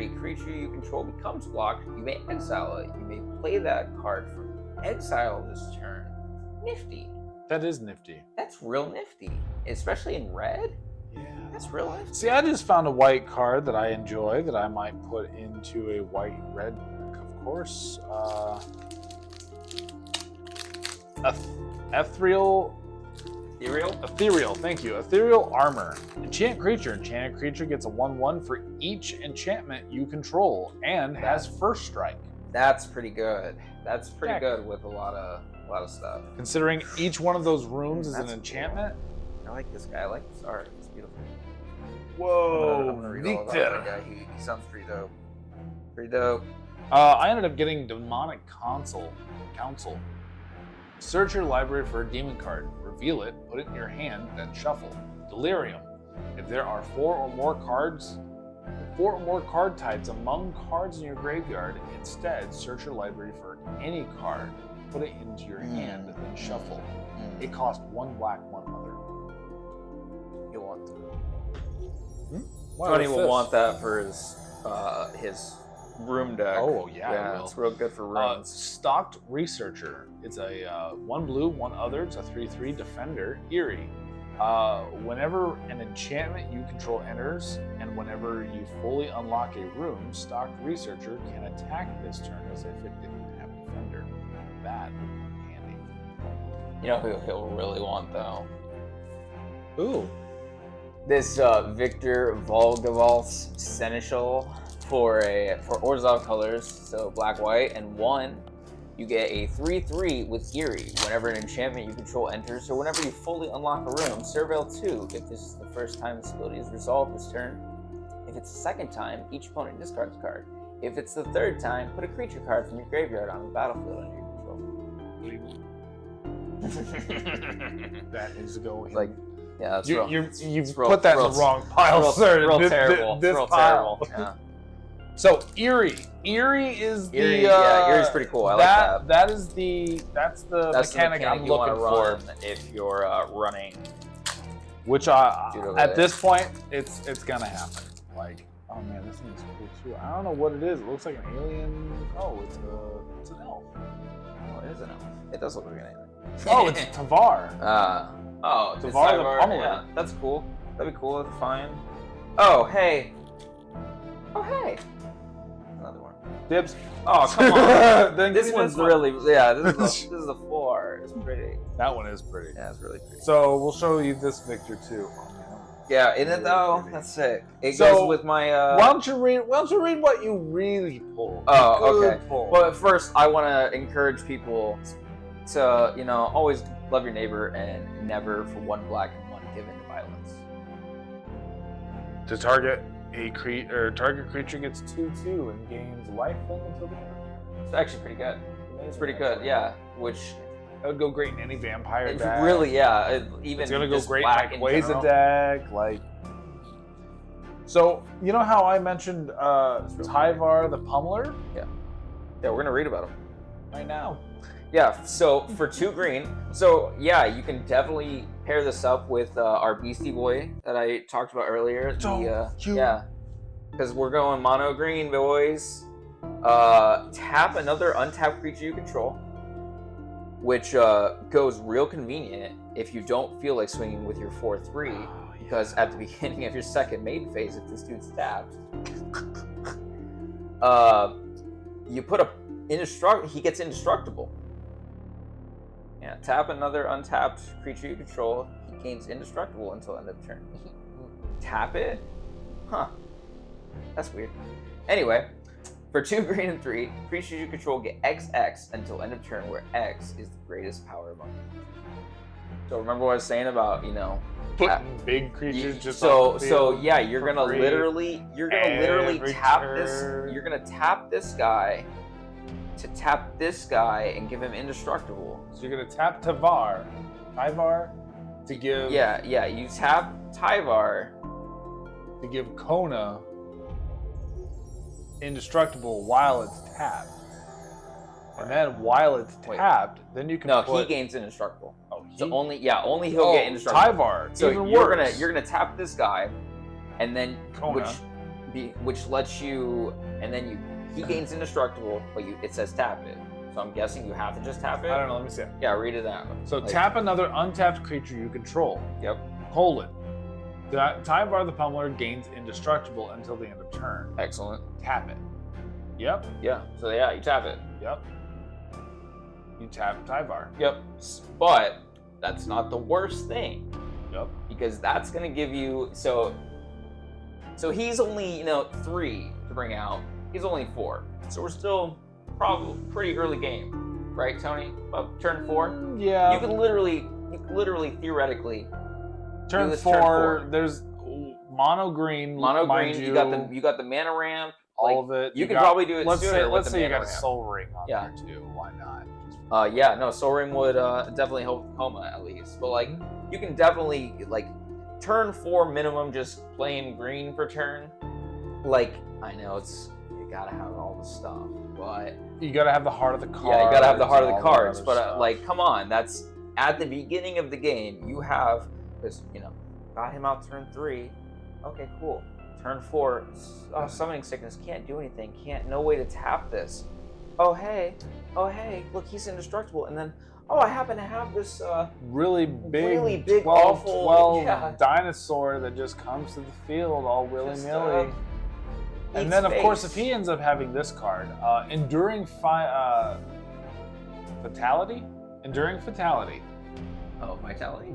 Speaker 3: creature you control becomes blocked, you may exile it. You may play that card from exile this turn. Nifty.
Speaker 2: That is nifty.
Speaker 3: That's real nifty, especially in red.
Speaker 2: Yeah.
Speaker 3: That's real nifty.
Speaker 2: See, I just found a white card that I enjoy that I might put into a white-red deck, of course. Ethereal
Speaker 3: Ethereal?
Speaker 2: Ethereal, thank you. Ethereal armor. Enchant creature. Enchanted creature gets a 1/1 for each enchantment you control and has first strike.
Speaker 3: That's pretty good. That's pretty
Speaker 2: Heck.
Speaker 3: good with a lot of stuff.
Speaker 2: Considering each one of those rooms is
Speaker 3: That's
Speaker 2: an enchantment.
Speaker 3: I like this guy. I like this art. It's beautiful.
Speaker 2: Whoa,
Speaker 3: I'm gonna read all about that guy. He sounds pretty dope. Pretty dope.
Speaker 2: I ended up getting Demonic Council. Search your library for a demon card. Reveal it, put it in your hand, then shuffle. Delirium. If there are 4 or more card types among cards in your graveyard, instead search your library for any card, put it into your hand, then shuffle. It costs 1 black, 1 other.
Speaker 3: You'll want that.
Speaker 2: Wow,
Speaker 3: Tony
Speaker 2: what's
Speaker 3: will
Speaker 2: this?
Speaker 3: want that for his room deck.
Speaker 2: Oh yeah,
Speaker 3: yeah,
Speaker 2: it will.
Speaker 3: it's real good for rooms.
Speaker 2: Stocked Researcher. It's a 1 blue, 1 other. It's a 3/3 defender. Eerie. Whenever an enchantment you control enters, and whenever you fully unlock a room, Stocked Researcher can attack this turn as if it didn't have a defender. That would be handy.
Speaker 3: You know who he'll really want though?
Speaker 2: Ooh.
Speaker 3: This Victor Volgevals Seneschal for Orzhov colors, so black, white, and 1. You get a 3/3 with Eerie. Whenever an enchantment you control enters, or whenever you fully unlock a room, Surveil 2. If this is the first time this ability is resolved this turn. If it's the second time, each opponent discards a card. If it's the third time, put a creature card from your graveyard on the battlefield under your control.
Speaker 2: That needs to go in.
Speaker 3: Like, yeah, that's
Speaker 2: you,
Speaker 3: real.
Speaker 2: you've
Speaker 3: real-
Speaker 2: put that
Speaker 3: real-
Speaker 2: in the wrong pile,
Speaker 3: real,
Speaker 2: sir.
Speaker 3: real
Speaker 2: This-
Speaker 3: terrible.
Speaker 2: This
Speaker 3: real
Speaker 2: pile.
Speaker 3: terrible. Yeah.
Speaker 2: So Eerie is the
Speaker 3: Eerie, yeah, Eerie's pretty cool. I like that.
Speaker 2: That's the mechanic I'm
Speaker 3: you wanna
Speaker 2: looking for.
Speaker 3: run if you're running.
Speaker 2: Which
Speaker 3: Dude over
Speaker 2: at
Speaker 3: there.
Speaker 2: this point, it's gonna happen. Like, oh man, this thing's cool too. I don't know what it is. It looks like an alien. Oh, it's an elf.
Speaker 3: Oh, it is an elf. It does look like an alien.
Speaker 2: Oh, it's Tavar.
Speaker 3: Oh, it's
Speaker 2: Tavar the
Speaker 3: Tyvar.
Speaker 2: Pummeler.
Speaker 3: Yeah, that's cool. That'd be cool. That's fine. Oh, hey. Oh, hey. Another one.
Speaker 2: Dibs.
Speaker 3: Oh, come on.
Speaker 2: Then give
Speaker 3: This
Speaker 2: me
Speaker 3: one's
Speaker 2: one.
Speaker 3: really, yeah, this is the 4. It's pretty.
Speaker 2: That one is pretty.
Speaker 3: Yeah, it's really pretty.
Speaker 2: So we'll show you this Victor too. Oh, man.
Speaker 3: Yeah, isn't it
Speaker 2: Really
Speaker 3: though?
Speaker 2: pretty.
Speaker 3: That's sick. It
Speaker 2: So,
Speaker 3: goes with my,
Speaker 2: Why don't you read what you really pulled?
Speaker 3: Oh,
Speaker 2: Good
Speaker 3: okay.
Speaker 2: pull.
Speaker 3: But first, I want to encourage people to, always love your neighbor and never for 1 black and 1 give in to violence.
Speaker 2: To target target creature gets 2/2 and gains lifelink until the end.
Speaker 3: It's actually pretty good. It's pretty good, yeah. Which
Speaker 2: That would go great in any vampire
Speaker 3: it's
Speaker 2: deck.
Speaker 3: really, yeah. Even
Speaker 2: It's gonna go
Speaker 3: just
Speaker 2: great in
Speaker 3: black
Speaker 2: like
Speaker 3: in
Speaker 2: Waza
Speaker 3: general.
Speaker 2: deck, like. So you know how I mentioned Tyvar the Pummeler
Speaker 3: Yeah, we're gonna read about him.
Speaker 2: right now?
Speaker 3: Yeah, so for 2 green, so yeah, you can definitely pair this up with our Beastie Boy that I talked about earlier. Yeah, because we're going mono green, boys. Tap another untapped creature you control, which goes real convenient if you don't feel like swinging with your 4/3, because at the beginning of your second main phase, if this dude's tapped, you put he gets indestructible. Yeah, tap another untapped creature you control. He gains indestructible until end of turn. Tap it? Huh. That's weird. Anyway, for 2 green and 3, creatures you control get XX until end of turn, where X is the greatest power among them. So remember what I was saying about,
Speaker 2: Putting big creatures just
Speaker 3: so
Speaker 2: on the field
Speaker 3: yeah, you're
Speaker 2: for
Speaker 3: gonna
Speaker 2: free
Speaker 3: literally
Speaker 2: every
Speaker 3: tap
Speaker 2: turn.
Speaker 3: this. You're gonna tap this guy to tap this guy and give him indestructible.
Speaker 2: So you're gonna tap Tyvar to give
Speaker 3: You tap Tyvar.
Speaker 2: to give Kona indestructible while it's tapped. And then while it's tapped, then you can
Speaker 3: No,
Speaker 2: put...
Speaker 3: he gains indestructible.
Speaker 2: Oh,
Speaker 3: So only he'll get indestructible.
Speaker 2: Tyvar.
Speaker 3: So
Speaker 2: even
Speaker 3: you're
Speaker 2: worse.
Speaker 3: gonna tap this guy, and then
Speaker 2: Kona.
Speaker 3: which lets you, and then he gains indestructible, but it says tap it. So I'm guessing you have to just tap it.
Speaker 2: I don't know, let me see.
Speaker 3: Yeah, read it out.
Speaker 2: So tap another untapped creature you control.
Speaker 3: Yep.
Speaker 2: Hold it. Tyvar the Pummeler gains indestructible until the end of turn.
Speaker 3: Excellent.
Speaker 2: Tap it. Yep.
Speaker 3: Yeah. So yeah, you tap it.
Speaker 2: Yep. You tap Tyvar.
Speaker 3: Yep. But that's not the worst thing.
Speaker 2: Yep.
Speaker 3: Because that's going to give you so he's only 3 to bring out. He's only 4, so we're still probably pretty early game, right, Tony? About turn 4.
Speaker 2: Yeah.
Speaker 3: You could literally theoretically
Speaker 2: turn
Speaker 3: do
Speaker 2: 4. There's mono green. Mind
Speaker 3: you got the mana ramp.
Speaker 2: All of it.
Speaker 3: You could probably do it
Speaker 2: let's
Speaker 3: sooner
Speaker 2: say,
Speaker 3: with
Speaker 2: let's
Speaker 3: the
Speaker 2: say you
Speaker 3: mana
Speaker 2: got a
Speaker 3: ramp.
Speaker 2: soul ring on there too. Why not?
Speaker 3: Soul Ring would definitely help Homa at least. But like, you can definitely like turn 4 minimum, just playing green for turn. Like, I know you gotta have all the stuff, but
Speaker 2: you gotta have the heart of the cards.
Speaker 3: Yeah, you gotta have the heart of the
Speaker 2: all
Speaker 3: cards.
Speaker 2: other
Speaker 3: But
Speaker 2: stuff.
Speaker 3: like, come on, that's at the beginning of the game. You have this, got him out turn 3. Okay, cool. Turn 4, summoning sickness, can't do anything. No way to tap this. Oh hey, look, he's indestructible. And then, I happen to have this
Speaker 2: really big 12,
Speaker 3: awful
Speaker 2: 12 dinosaur that just comes to the field all willy-nilly. And then, of course, if he ends up having this card, Enduring Fatality? Enduring Fatality.
Speaker 3: Oh, Vitality,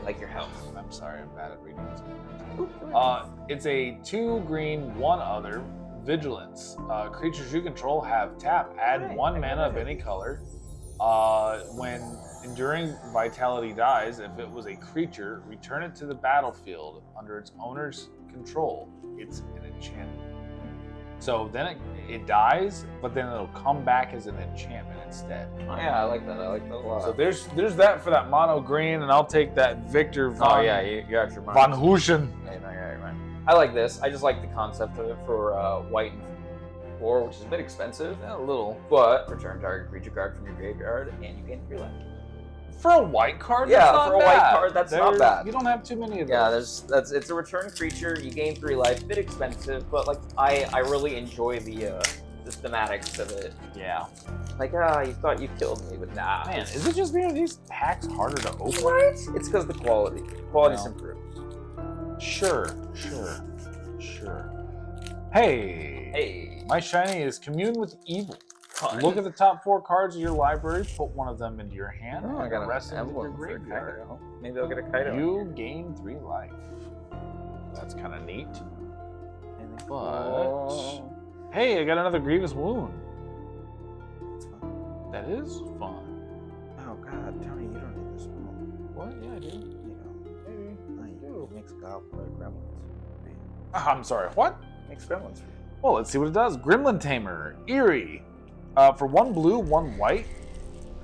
Speaker 3: like your health.
Speaker 2: I'm sorry, I'm bad at reading this. It's a 2 green, 1 other, Vigilance. Creatures you control have tap. Add 1 mana of any color. When Enduring Vitality dies, if it was a creature, return it to the battlefield under its owner's control. It's an enchantment. So then it dies, but then it'll come back as an enchantment instead.
Speaker 3: Oh yeah, I like that. I like that a lot.
Speaker 2: So there's that for that mono green, and I'll take that Victor von.
Speaker 3: Oh yeah, you got your
Speaker 2: Von Hoosen.
Speaker 3: Yeah, no, you're right. I like this. I just like the concept of it for white and 4, which is a bit expensive, a little, but return target creature card from your graveyard, and you gain 3 life.
Speaker 2: For a white card,
Speaker 3: Yeah,
Speaker 2: that's not
Speaker 3: for a
Speaker 2: bad.
Speaker 3: white card, that's not bad.
Speaker 2: You don't have too many of
Speaker 3: Yeah,
Speaker 2: those.
Speaker 3: it's a return creature. You gain 3 life. Bit expensive, but like I really enjoy the thematics of it.
Speaker 2: Yeah.
Speaker 3: Like you thought you killed me, but nah.
Speaker 2: Man, is it just me or are these packs harder to open?
Speaker 3: What? It's because the quality's
Speaker 2: Well.
Speaker 3: improved.
Speaker 2: Sure. Hey, my shiny is Commune with Evil.
Speaker 3: Fun.
Speaker 2: Look at the top 4 cards of your library, put one of them into your hand,
Speaker 3: Oh, I
Speaker 2: and
Speaker 3: got
Speaker 2: the
Speaker 3: an
Speaker 2: rest into your
Speaker 3: emblem for
Speaker 2: graveyard.
Speaker 3: Kaido. Maybe I'll get a Kaido.
Speaker 2: You gain 3 life. That's kind of neat. But
Speaker 3: Oh.
Speaker 2: hey, I got another Grievous Wound.
Speaker 3: It's fun.
Speaker 2: That is fun.
Speaker 3: Oh God, Tony, you don't need this one.
Speaker 2: What? Yeah, I do.
Speaker 3: Maybe. No, it makes gremlins.
Speaker 2: I'm sorry. What?
Speaker 3: Makes gremlins for you.
Speaker 2: Well, let's see what it does. Gremlin Tamer, Eerie. For 1 blue, 1 white.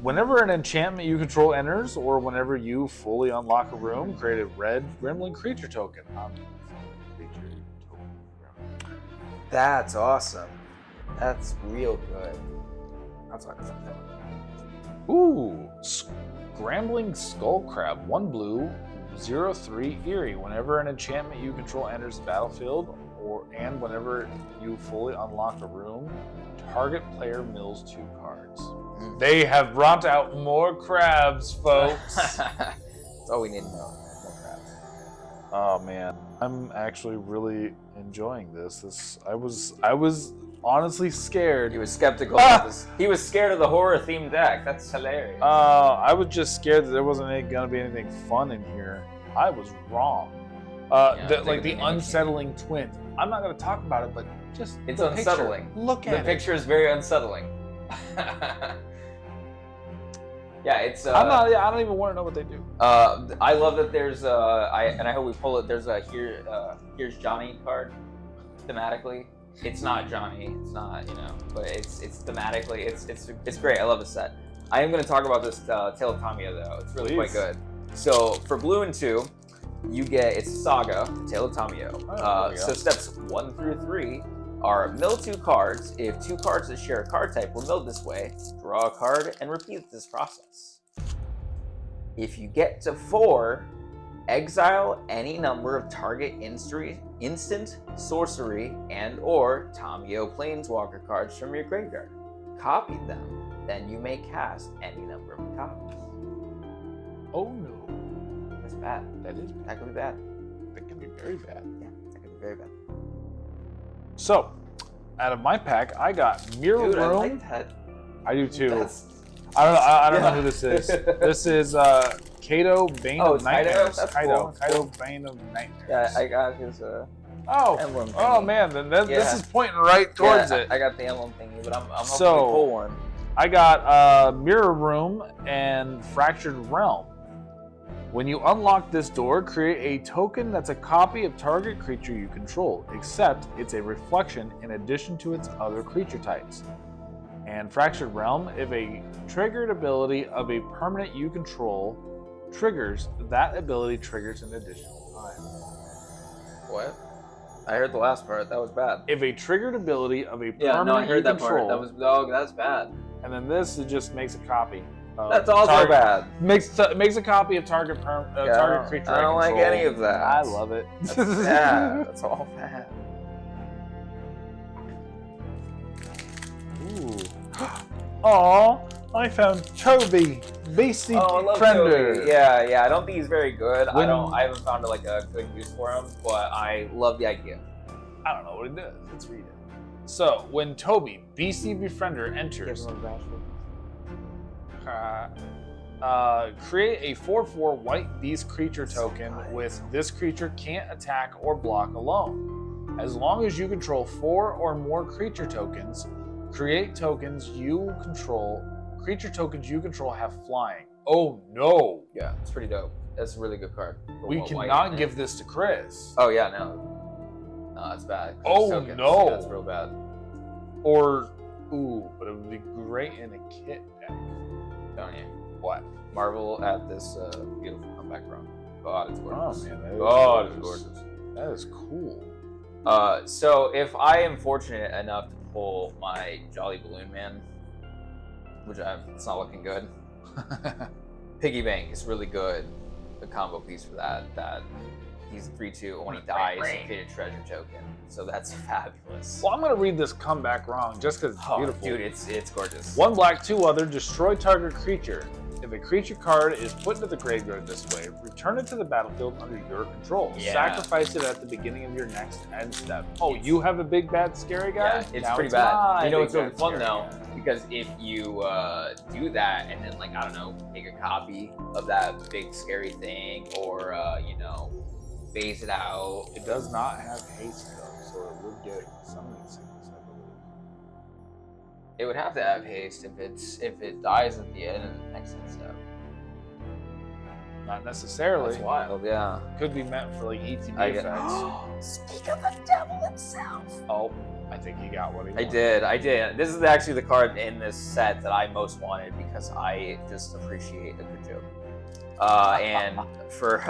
Speaker 2: Whenever an enchantment you control enters, or whenever you fully unlock a room, create a red Gremlin creature token.
Speaker 3: That's awesome. That's real good. That's awesome.
Speaker 2: Ooh, Scrambling Skull Crab, 1 blue, 0/3 Eerie. Whenever an enchantment you control enters the battlefield, and whenever you fully unlock a room, target player mills 2 cards. They have brought out more crabs, folks.
Speaker 3: That's all we need to know. More crabs.
Speaker 2: Oh man, I'm actually really enjoying this. I was honestly scared.
Speaker 3: He was skeptical of this. He was scared of the horror-themed deck. That's hilarious.
Speaker 2: I was just scared that there wasn't going to be anything fun in here. I was wrong. The unsettling twins. I'm not going to talk about it, but just
Speaker 3: It's
Speaker 2: the
Speaker 3: unsettling.
Speaker 2: Picture. Look at
Speaker 3: The
Speaker 2: it.
Speaker 3: picture is very unsettling. Yeah, it's.
Speaker 2: I don't even want to know what they do.
Speaker 3: I love that there's I hope we pull it. There's a here's Johnny card, thematically. It's not Johnny. It's not but it's thematically. It's great. I love the set. I am going to talk about this Tale of Tamiya though. It's really quite good. So for blue and 2, you get it's Saga Tale of Tamiya. So steps 1 through 3 are mill 2 cards. If 2 cards that share a card type were milled this way, draw a card and repeat this process. If you get to 4, exile any number of target instant, sorcery, and/or Tamiyo Planeswalker cards from your graveyard. Copy them, then you may cast any number of copies.
Speaker 2: Oh no,
Speaker 3: That's bad.
Speaker 2: that is bad.
Speaker 3: That could be bad.
Speaker 2: That can be very bad.
Speaker 3: Yeah, that could be very bad.
Speaker 2: So, out of my pack, I got Mirror
Speaker 3: Dude, I
Speaker 2: Room.
Speaker 3: like that.
Speaker 2: I do too.
Speaker 3: That's-
Speaker 2: I don't know. I don't know who this is. This is Kato, Bane
Speaker 3: Oh,
Speaker 2: of
Speaker 3: it's Kaito?
Speaker 2: Nightmares.
Speaker 3: That's
Speaker 2: Kaito,
Speaker 3: cool.
Speaker 2: Kaito, Bane of Nightmares.
Speaker 3: Yeah, I got his
Speaker 2: Oh,
Speaker 3: emblem
Speaker 2: oh
Speaker 3: thingy.
Speaker 2: man, then this
Speaker 3: Yeah.
Speaker 2: is pointing right towards it.
Speaker 3: I got the emblem thingy, but I'm hoping
Speaker 2: So-
Speaker 3: to pull one.
Speaker 2: I got Mirror Room and Fractured Realm. When you unlock this door, create a token that's a copy of target creature you control, except it's a reflection in addition to its other creature types. And Fractured Realm, if a triggered ability of a permanent you control triggers, that ability triggers an additional time.
Speaker 3: What? I heard the last part. That was bad.
Speaker 2: If a triggered ability of a
Speaker 3: Yeah,
Speaker 2: permanent
Speaker 3: no, I heard
Speaker 2: you
Speaker 3: that
Speaker 2: control,
Speaker 3: part. That's bad.
Speaker 2: and then this, it just makes a copy. Of
Speaker 3: That's also
Speaker 2: target,
Speaker 3: bad.
Speaker 2: Makes a copy of target target creature.
Speaker 3: I don't like
Speaker 2: control.
Speaker 3: any of that.
Speaker 2: I love it.
Speaker 3: That's bad. That's all bad.
Speaker 2: Ooh. Aw, I found Toby, Beastie
Speaker 3: Oh, I love
Speaker 2: Friender.
Speaker 3: Toby. Yeah. I don't think he's very good.
Speaker 2: When-
Speaker 3: I haven't found like a good use for him, but I love the idea.
Speaker 2: I don't know what it does. Let's read it. So, when Toby, Beastie Befriender, enters, create a 4/4 white beast creature token with this creature can't attack or block alone. As long as you control 4 or more creature tokens, creature tokens you control have flying. Oh no!
Speaker 3: Yeah, it's pretty dope. That's a really good card. for
Speaker 2: We
Speaker 3: what white
Speaker 2: cannot
Speaker 3: is.
Speaker 2: give this to Chris.
Speaker 3: Oh yeah, no. No, that's bad.
Speaker 2: Oh,
Speaker 3: Tokens.
Speaker 2: no.
Speaker 3: Yeah, that's real bad.
Speaker 2: Or, but it would be great in a kit deck.
Speaker 3: Don't you?
Speaker 2: What?
Speaker 3: Marvel at this beautiful comeback run. God, it's gorgeous.
Speaker 2: Oh man, that is
Speaker 3: God, it's
Speaker 2: gorgeous.
Speaker 3: gorgeous.
Speaker 2: That is cool.
Speaker 3: So if I am fortunate enough to pull my Jolly Balloon Man, which it's not looking good. Piggy Bank is really good. The combo piece for that. He's a 3/2. When he dies, you create a treasure token. So that's fabulous.
Speaker 2: Well, I'm gonna read this comeback wrong just because it's
Speaker 3: Oh,
Speaker 2: beautiful.
Speaker 3: dude, it's gorgeous.
Speaker 2: 1 black, 2 other, destroy target creature. If a creature card is put into the graveyard this way, return it to the battlefield under your control.
Speaker 3: Yeah.
Speaker 2: Sacrifice it at the beginning of your next end step. Oh, you have a big bad scary guy?
Speaker 3: Yeah, it's
Speaker 2: Now
Speaker 3: pretty bad.
Speaker 2: my
Speaker 3: You know
Speaker 2: big
Speaker 3: what's really
Speaker 2: bad
Speaker 3: fun
Speaker 2: scary
Speaker 3: though?
Speaker 2: guy.
Speaker 3: Because if you do that and then like I don't know, make a copy of that big scary thing, or phase it out.
Speaker 2: It does not have haste though, so it would get some of these things, I believe.
Speaker 3: It would have to have haste if it dies at the end of the next step.
Speaker 2: Not necessarily.
Speaker 3: That's wild, yeah.
Speaker 2: Could be meant for like ETB
Speaker 3: I get-
Speaker 2: effects.
Speaker 3: Speak of the devil himself.
Speaker 2: Oh, I think he got what he
Speaker 3: I
Speaker 2: wanted.
Speaker 3: did. This is actually the card in this set that I most wanted because I just appreciate a good joke. And for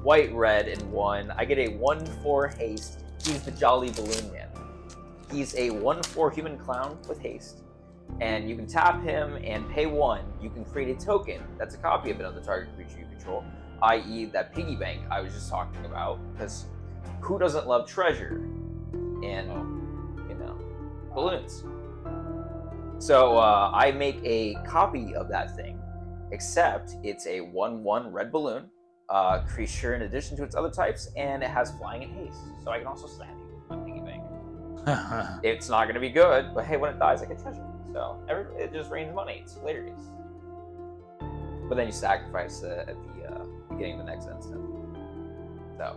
Speaker 3: white, red, and 1, I get a 1/4 haste. He's the Jolly Balloon Man. He's a 1/4 human clown with haste. And you can tap him and pay 1. You can create a token that's a copy of another target creature you control, i.e. that piggy bank I was just talking about. Because who doesn't love treasure? And, balloons. So I make a copy of that thing, except it's a 1/1 red balloon creature in addition to its other types, and it has flying and haste. So I can also stab you with my piggy bank. It's not going to be good, but hey, when it dies, I get treasure. So it just rains money. It's hilarious. But then you sacrifice it at the beginning of the next instant. So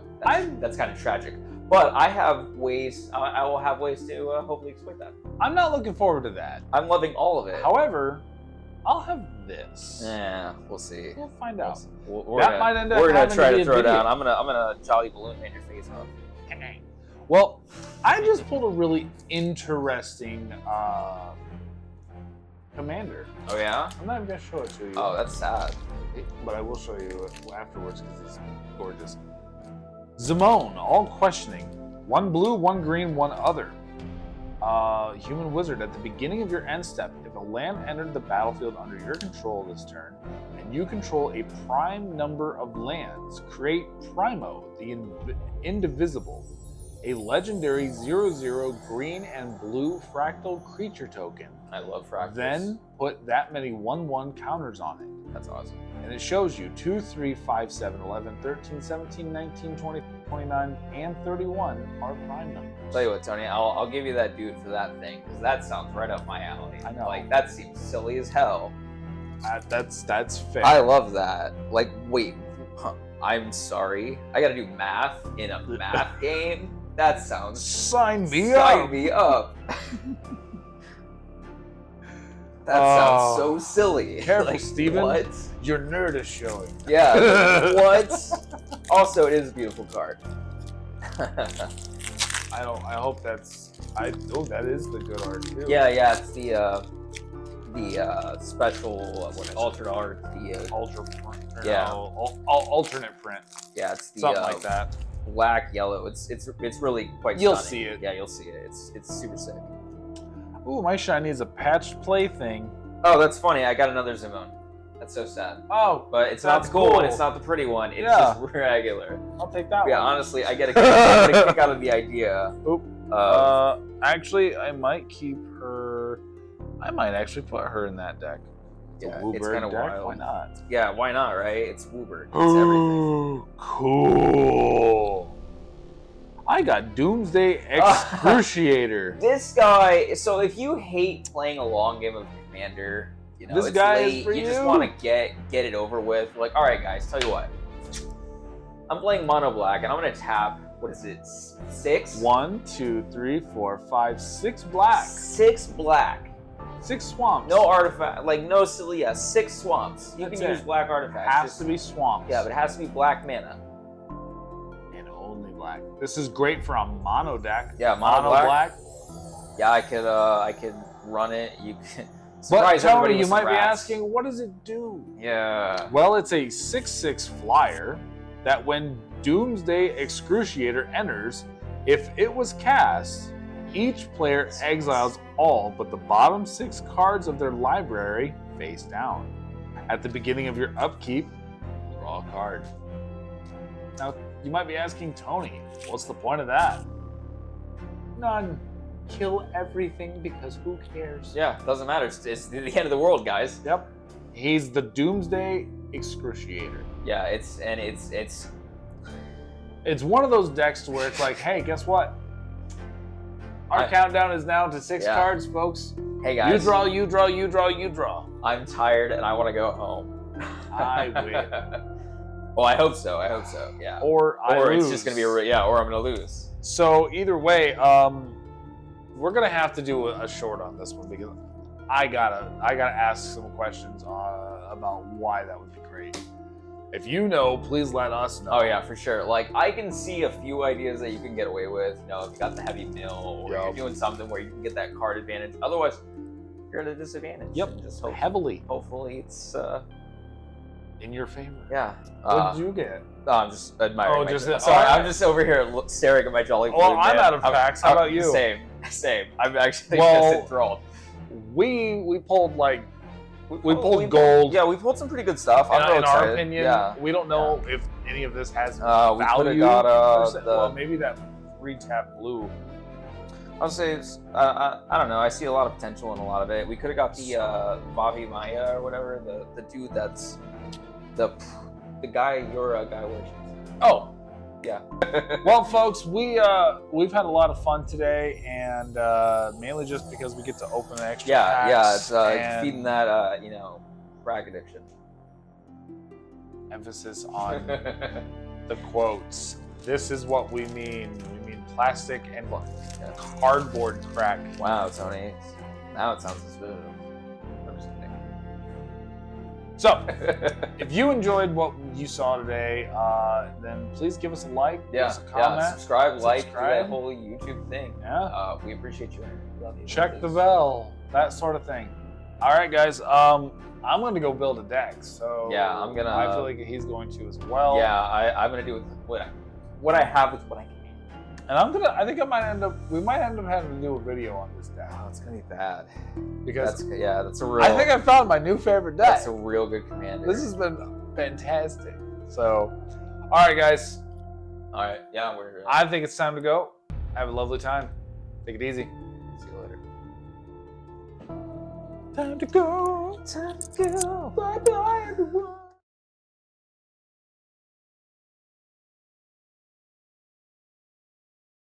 Speaker 3: that's kind of tragic. But I have ways. I will have ways to hopefully exploit that.
Speaker 2: I'm not looking forward to that.
Speaker 3: I'm loving all of it.
Speaker 2: However, I'll have this.
Speaker 3: Yeah, we'll see.
Speaker 2: We'll find out.
Speaker 3: We're
Speaker 2: Might end up
Speaker 3: gonna
Speaker 2: having
Speaker 3: try
Speaker 2: to be
Speaker 3: to
Speaker 2: a
Speaker 3: throw
Speaker 2: video.
Speaker 3: down. I'm gonna Jolly Balloon Man your face off.
Speaker 2: Well, I just pulled a really interesting commander.
Speaker 3: Oh yeah?
Speaker 2: I'm not even gonna show it to you.
Speaker 3: Oh, that's sad.
Speaker 2: But I will show you it afterwards because it's gorgeous. Zimone, all questioning. 1 blue, 1 green, 1 other. Human wizard, at the beginning of your end step, if a land entered the battlefield under your control this turn, and you control a prime number of lands, create Primo, the Indivisible, a legendary 0/0 green and blue fractal creature token.
Speaker 3: I love fractals.
Speaker 2: Then put that many 1/1 counters on it.
Speaker 3: That's awesome.
Speaker 2: And it shows you 2, 3, 5, 7, 11, 13, 17, 19, 20, 29, and 31 are prime numbers.
Speaker 3: Tell you what, Tony, I'll give you that dude for that thing, because that sounds right up my alley.
Speaker 2: I know.
Speaker 3: Like, that seems silly as hell.
Speaker 2: That's fair.
Speaker 5: I love that. Like, wait, I'm sorry. I gotta do math in a math game? That sounds...
Speaker 2: Sign me
Speaker 5: Sign
Speaker 2: up.
Speaker 5: me up. That sounds so silly.
Speaker 2: Careful,
Speaker 5: Like,
Speaker 2: Steven.
Speaker 5: What?
Speaker 2: Your nerd is showing.
Speaker 5: Yeah. What? Also, it is a beautiful card.
Speaker 2: I hope that's. That is the good art too.
Speaker 5: Yeah, it's the special alternate art.
Speaker 2: Ultra print.
Speaker 5: Yeah.
Speaker 2: Alternate print.
Speaker 5: Yeah, it's the
Speaker 2: Something like that.
Speaker 5: black yellow. It's really quite.
Speaker 2: You'll
Speaker 5: stunning.
Speaker 2: see it.
Speaker 5: Yeah, you'll see it. It's super sick.
Speaker 2: Ooh, my shiny is a patched plaything.
Speaker 5: Oh, that's funny. I got another Zimone. That's so sad.
Speaker 2: Oh,
Speaker 5: But it's not
Speaker 2: that's
Speaker 5: the cool one.
Speaker 2: cool.
Speaker 5: It's not the pretty one. It's
Speaker 2: Yeah.
Speaker 5: just regular.
Speaker 2: I'll take that
Speaker 5: Yeah,
Speaker 2: one.
Speaker 5: honestly, I get a kick out of the idea.
Speaker 2: Oop. Actually, I might keep her. I might actually put her in that deck.
Speaker 5: Yeah,
Speaker 2: Wooburg
Speaker 5: it's kind of
Speaker 2: deck,
Speaker 5: wild.
Speaker 2: Why not?
Speaker 5: Yeah, why not, right? It's Wooburg. It's everything.
Speaker 2: Cool. I got Doomsday Excruciator.
Speaker 5: This guy. So if you hate playing a long game of Commander, you know
Speaker 2: This
Speaker 5: it's
Speaker 2: guy
Speaker 5: late.
Speaker 2: is for
Speaker 5: you just
Speaker 2: you.
Speaker 5: want to get it over with. Like, all right, guys, tell you what. I'm playing mono black, and I'm gonna tap. What is it? 6.
Speaker 2: 1, 2, 3, 4, 5, 6 black.
Speaker 5: 6 black.
Speaker 2: 6 swamps.
Speaker 5: No artifact. Like no silly. Yeah, 6 swamps. You
Speaker 2: That's
Speaker 5: can
Speaker 2: it.
Speaker 5: use black artifacts.
Speaker 2: Has
Speaker 5: Just-
Speaker 2: to be swamps.
Speaker 5: Yeah, but it has to be black mana.
Speaker 2: And only black. This is great for a mono deck.
Speaker 5: Yeah, mono black.
Speaker 2: black.
Speaker 5: Yeah, I could run it. You can.
Speaker 2: But
Speaker 5: Surprise
Speaker 2: tell
Speaker 5: everybody
Speaker 2: me, you
Speaker 5: with
Speaker 2: might
Speaker 5: some
Speaker 2: be
Speaker 5: rats.
Speaker 2: asking, what does it do?
Speaker 5: Yeah.
Speaker 2: Well, it's a 6/6 flyer that when Doomsday Excruciator enters, if it was cast, each player exiles all but the bottom 6 cards of their library face down. At the beginning of your upkeep, draw a card. Now, you might be asking, Tony, what's the point of that? None. Kill everything because who cares?
Speaker 5: Yeah, doesn't matter. It's the end of the world, guys.
Speaker 2: Yep. He's the Doomsday Excruciator.
Speaker 5: Yeah, it's
Speaker 2: It's one of those decks to where it's like, hey, guess what? Our countdown is now to 6
Speaker 5: Yeah.
Speaker 2: cards, folks.
Speaker 5: hey guys.
Speaker 2: You draw, you draw, you draw, you draw.
Speaker 5: I'm tired and I want to go home.
Speaker 2: I win.
Speaker 5: Well, I hope so. Yeah.
Speaker 2: Or I
Speaker 5: it's
Speaker 2: lose.
Speaker 5: just gonna be or I'm gonna lose.
Speaker 2: So either way, we're gonna have to do a short on this one because I gotta ask some questions about why that would be great. If you know, please let us know.
Speaker 5: Oh yeah, for sure. Like I can see a few ideas that you can get away with. You know, if you got the heavy mill, or you're doing something where you can get that card advantage. Otherwise, you're at a disadvantage.
Speaker 2: Yep.
Speaker 5: And just
Speaker 2: Heavily
Speaker 5: hopefully it's
Speaker 2: in your favor.
Speaker 5: yeah.
Speaker 2: What did you get?
Speaker 5: No, I'm just admiring.
Speaker 2: Oh,
Speaker 5: my
Speaker 2: just-
Speaker 5: sorry,
Speaker 2: alright.
Speaker 5: I'm just over here staring at my jolly.
Speaker 2: Well,
Speaker 5: blue
Speaker 2: I'm
Speaker 5: man.
Speaker 2: out of facts. How about you?
Speaker 5: Same. I'm actually
Speaker 2: Well,
Speaker 5: just enthralled.
Speaker 2: We pulled like we
Speaker 5: pulled
Speaker 2: pulled gold.
Speaker 5: Yeah, we pulled some pretty good stuff.
Speaker 2: In,
Speaker 5: I'm real
Speaker 2: in our
Speaker 5: excited.
Speaker 2: opinion,
Speaker 5: yeah.
Speaker 2: we don't know if any of this has
Speaker 5: We coulda
Speaker 2: value.
Speaker 5: got,
Speaker 2: per se.
Speaker 5: the-
Speaker 2: well, maybe that 3-tap blue.
Speaker 5: I'll say it's, I don't know. I see a lot of potential in a lot of it. We could have got the Vavi Maya or whatever, the dude that's the guy your guy worships.
Speaker 2: Oh,
Speaker 5: Yeah.
Speaker 2: well, folks, we've had a lot of fun today, and mainly just because we get to open an extra packs
Speaker 5: It's
Speaker 2: and
Speaker 5: feeding that brag addiction.
Speaker 2: emphasis on the quotes. This is what we mean. We mean plastic and cardboard crack.
Speaker 5: Wow, Tony. Now it sounds suspicious. I'm just kidding.
Speaker 2: So, if you enjoyed what you saw today, then please give us a like, give us a comment.
Speaker 5: Subscribe, like, do that
Speaker 2: Subscribe.
Speaker 5: whole YouTube thing.
Speaker 2: Yeah.
Speaker 5: We appreciate you. Love you.
Speaker 2: Check the bell, that sort of thing. All right, guys. I'm going to go build a deck. So
Speaker 5: Yeah, I'm gonna-
Speaker 2: I feel like he's going to as well.
Speaker 5: Yeah, I'm gonna do with what I have with what I can.
Speaker 2: And I think we might end up having to do a video on this deck
Speaker 5: Oh, it's gonna be bad.
Speaker 2: because
Speaker 5: That's a real.
Speaker 2: I think I found my new favorite deck.
Speaker 5: that's a real good commander.
Speaker 2: This has been fantastic. So, all right, guys.
Speaker 5: all right. Yeah, we're.
Speaker 2: I think it's time to go. Have a lovely time. Take it easy.
Speaker 5: see you later.
Speaker 2: Time to go.
Speaker 5: Time to go.
Speaker 2: Bye bye, everyone.